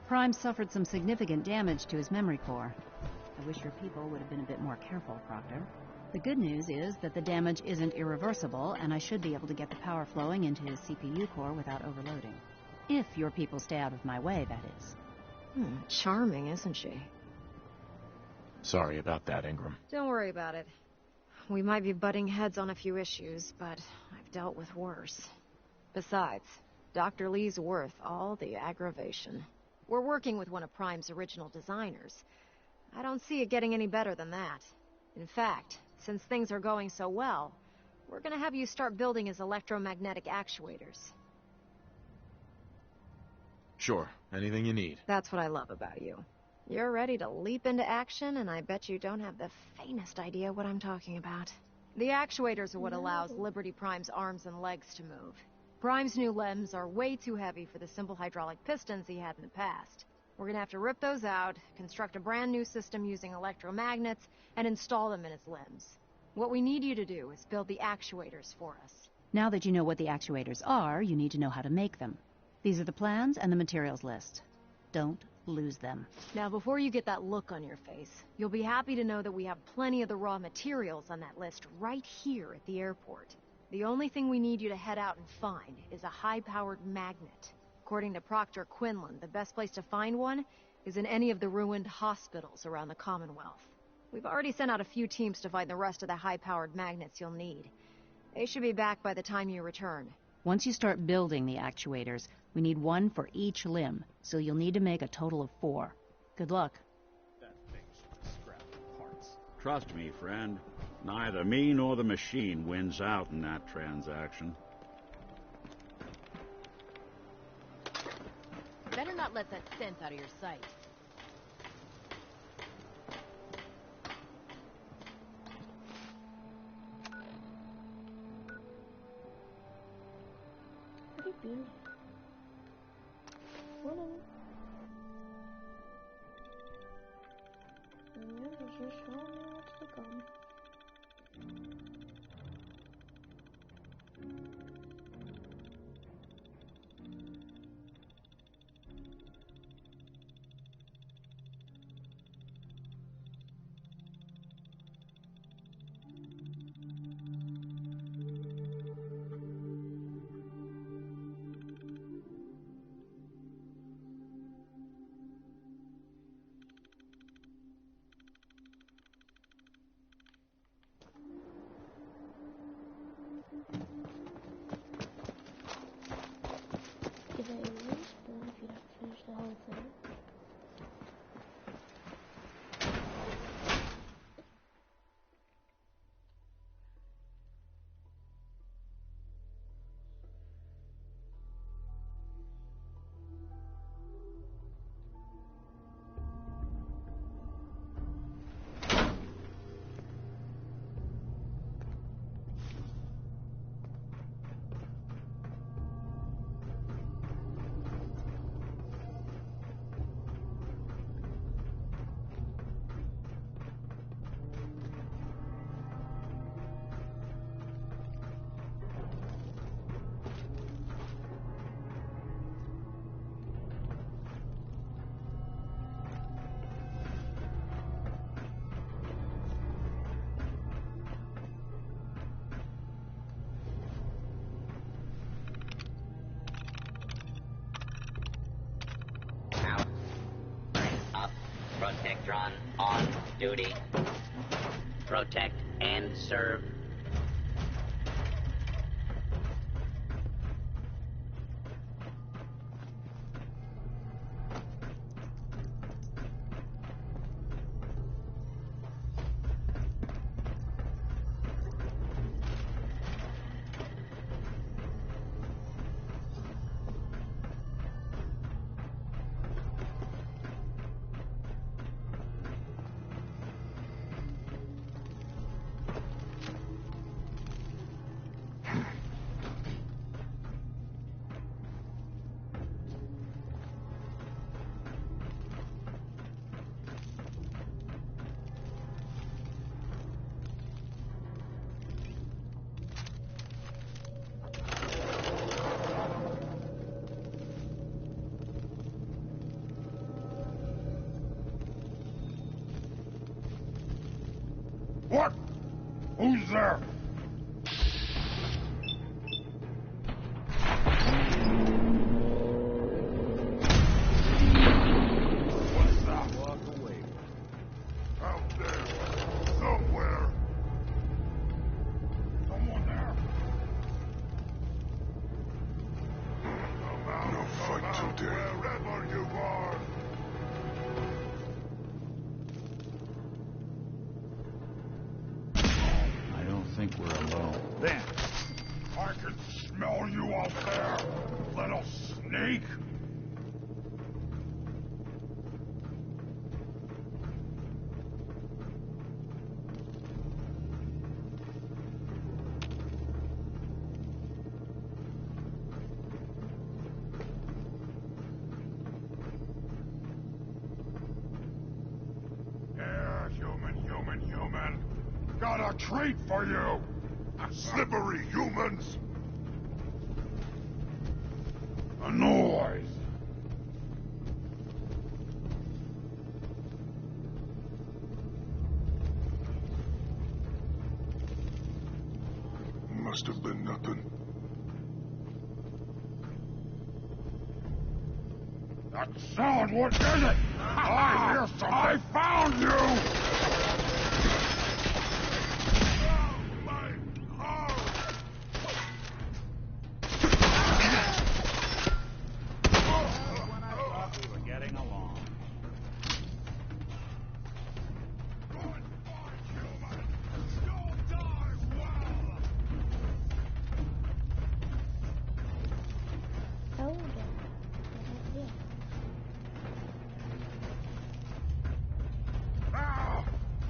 Prime suffered some significant damage to his memory core. I wish your people would have been a bit more careful, Proctor. The good news is that the damage isn't irreversible, and I should be able to get the power flowing into his CPU core without overloading. If your people stay out of my way, that is. Charming, isn't she? Sorry about that, Ingram. Don't worry about it. We might be butting heads on a few issues, but I've dealt with worse. Besides, Dr. Lee's worth all the aggravation. We're working with one of Prime's original designers. I don't see it getting any better than that. In fact, since things are going so well, we're gonna have you start building his electromagnetic actuators. Sure, anything you need. That's what I love about you. You're ready to leap into action, and I bet you don't have the faintest idea what I'm talking about. The actuators are what allows Liberty Prime's arms and legs to move. Prime's new limbs are way too heavy for the simple hydraulic pistons he had in the past. We're gonna have to rip those out, construct a brand new system using electromagnets, and install them in his limbs. What we need you to do is build the actuators for us. Now that you know what the actuators are, you need to know how to make them. These are the plans and the materials list. Don't lose them. Now, before you get that look on your face, you'll be happy to know that we have plenty of the raw materials on that list right here at the airport. The only thing we need you to head out and find is a high-powered magnet. According to Proctor Quinlan, the best place to find one is in any of the ruined hospitals around the Commonwealth. We've already sent out a few teams to find the rest of the high-powered magnets you'll need. They should be back by the time you return. Once you start building the actuators, we need one for each limb, so you'll need to make a total of 4. Good luck. That thing's scrap parts. Trust me, friend. Neither me nor the machine wins out in that transaction. Better not let that scent out of your sight. Have you been? Whatever. Yeah, there's just so much to come. Give it a respawn if you don't finish the whole thing. Protectron on duty. Protect and serve. What? Who's there? What's that? Walk away. Out there. Somewhere. all you out there, little snake? Yeah, human. Got a treat for you! Slippery humans! A noise! Must have been nothing. That sound, what is it? I hear something! I found you!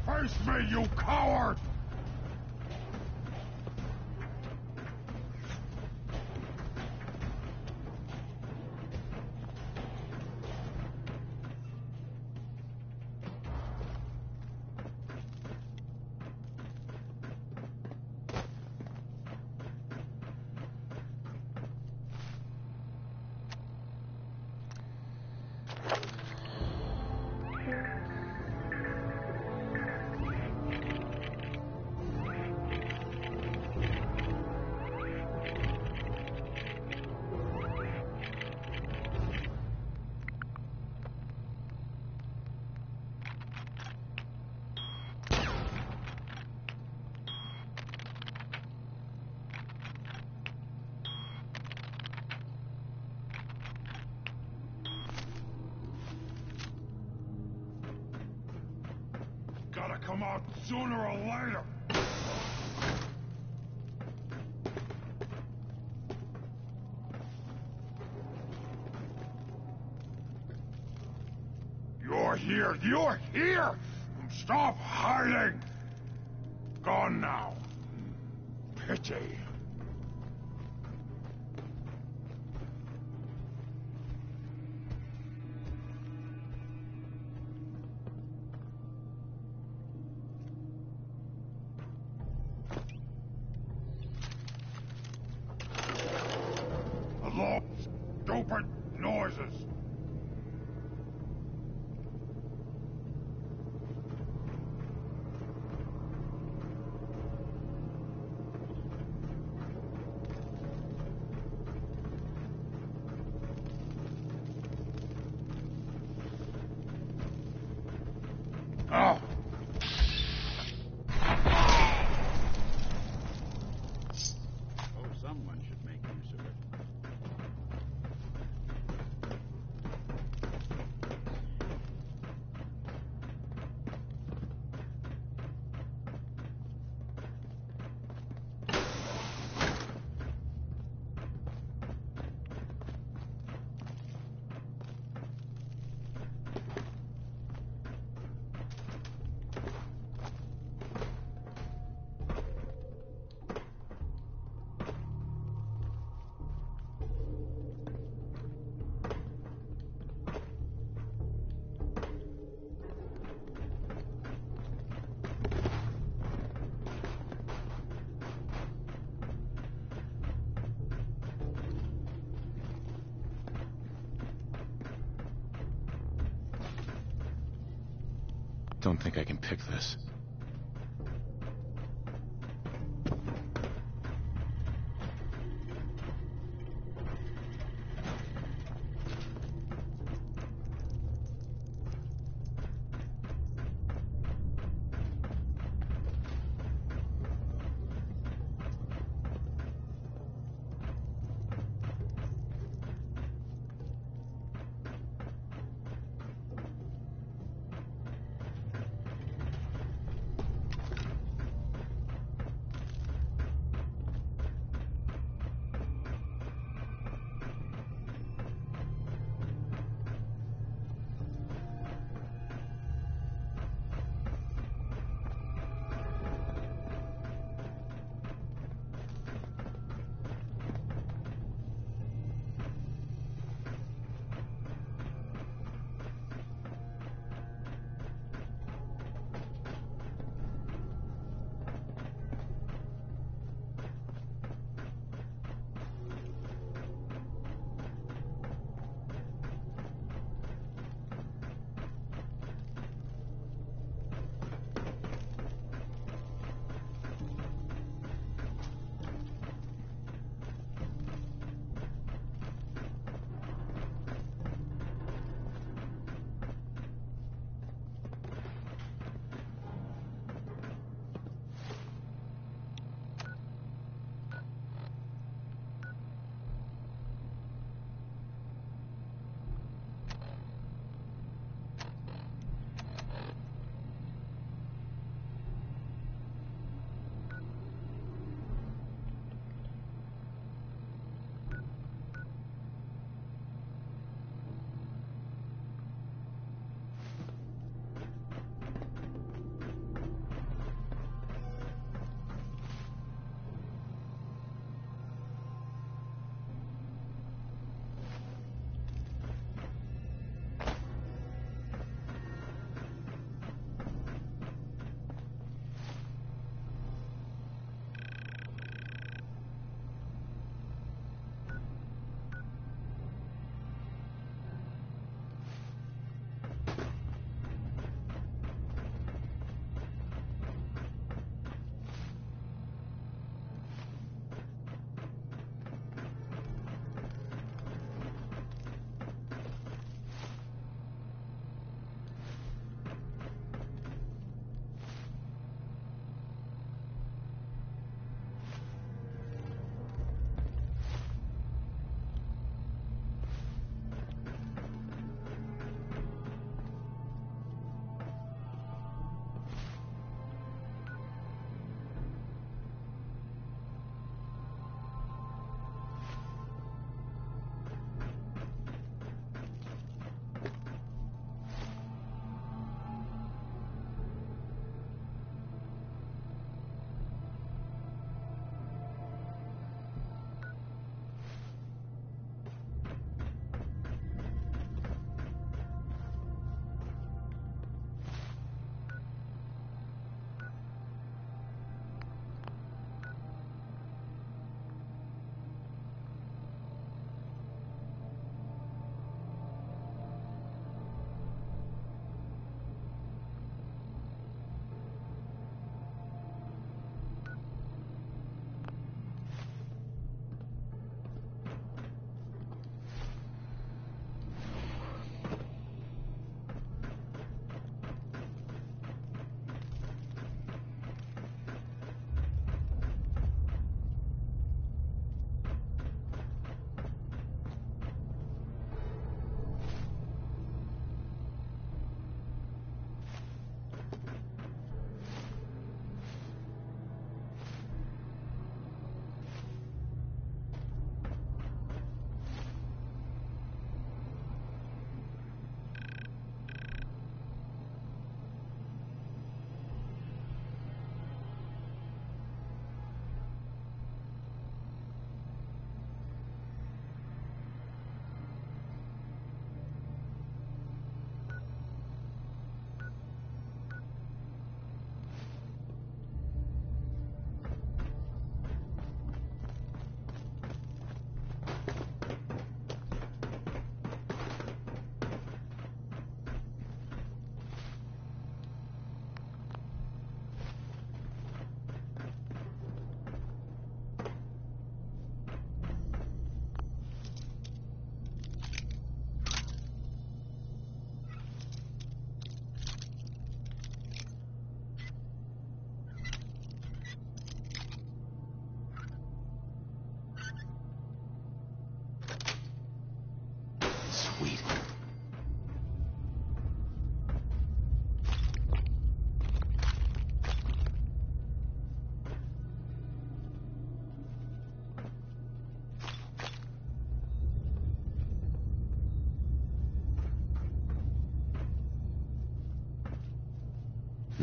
Face me, you coward! Gotta come out sooner or later! You're here! Stop hiding! Gone now. Pity. Hello? Stupid noises! Oh! Oh, someone should make use of it. Don't think I can pick this.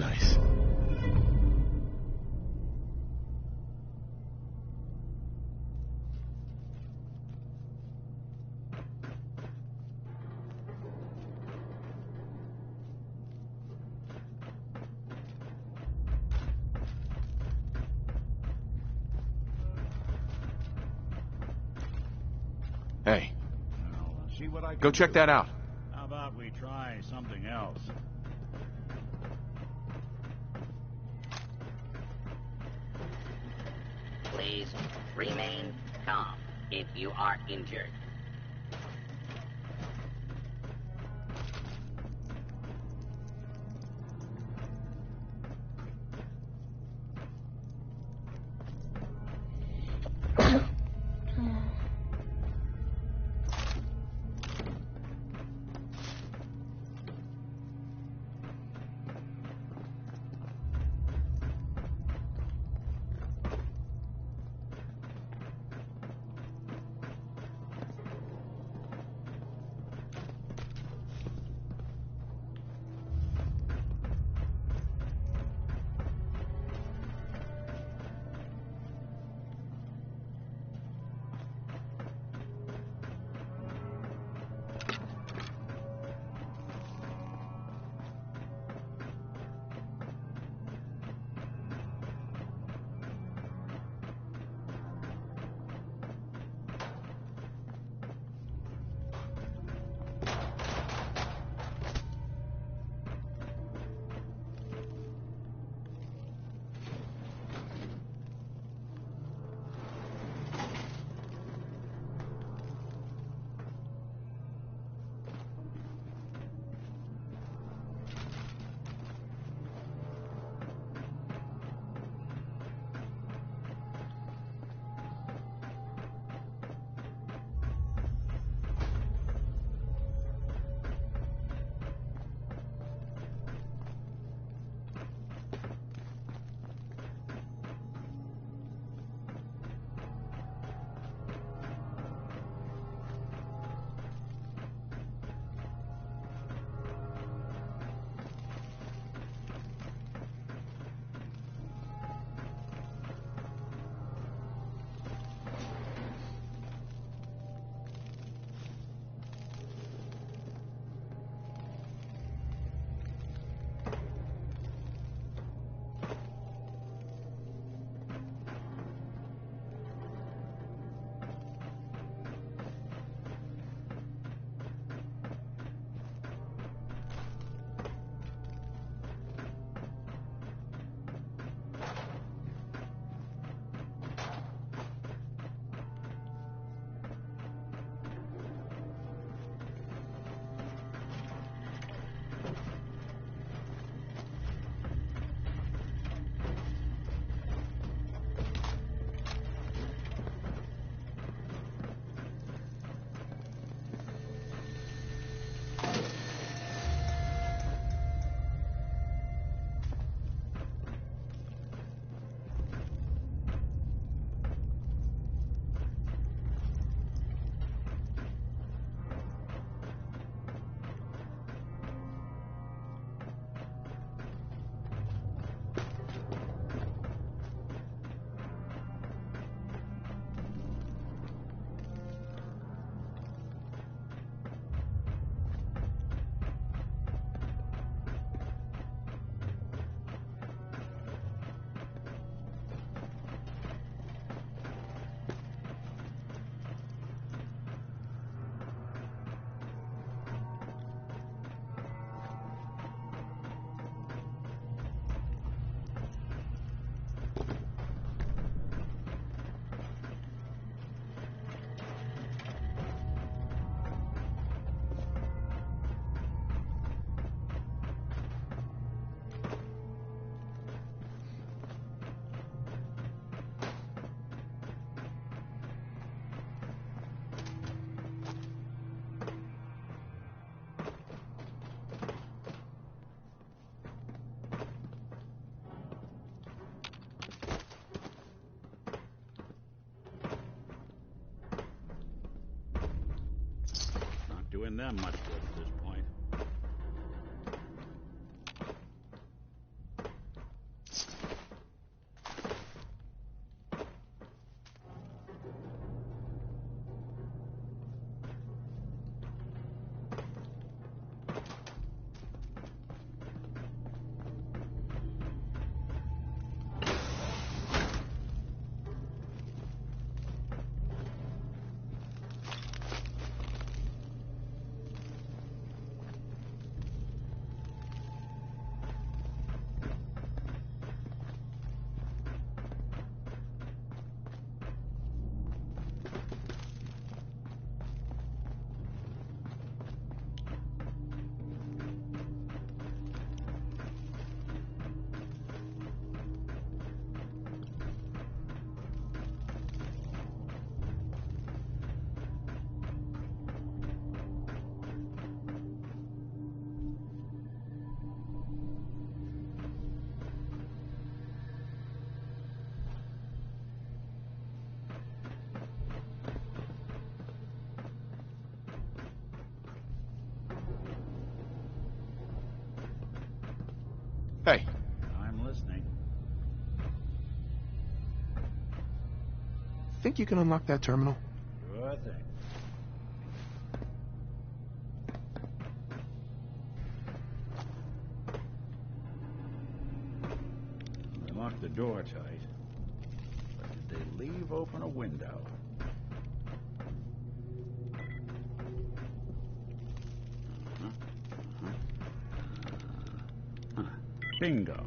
Nice. Hey, See what I can go check do. that out. How about we try something else? Please remain calm if you are injured. Doing them much good at this point. think you can unlock that terminal? Sure thing. They locked the door tight. But did they leave open a window? Bingo.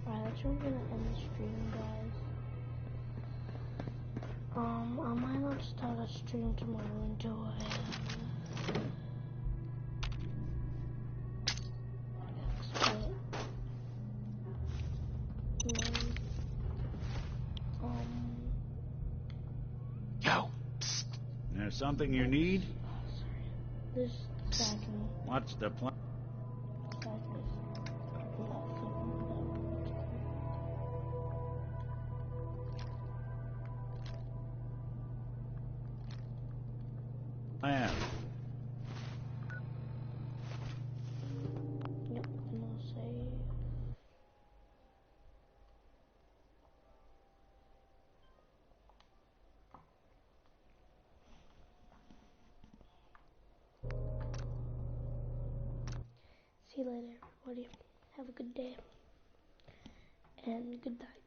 That's where I'm gonna end the stream, guys. I might not start a stream tomorrow until I Yo. Psst. There's something you need? This second. What's the plan? Yep, and I'll save. See you later, everybody. Have a good day. And good night.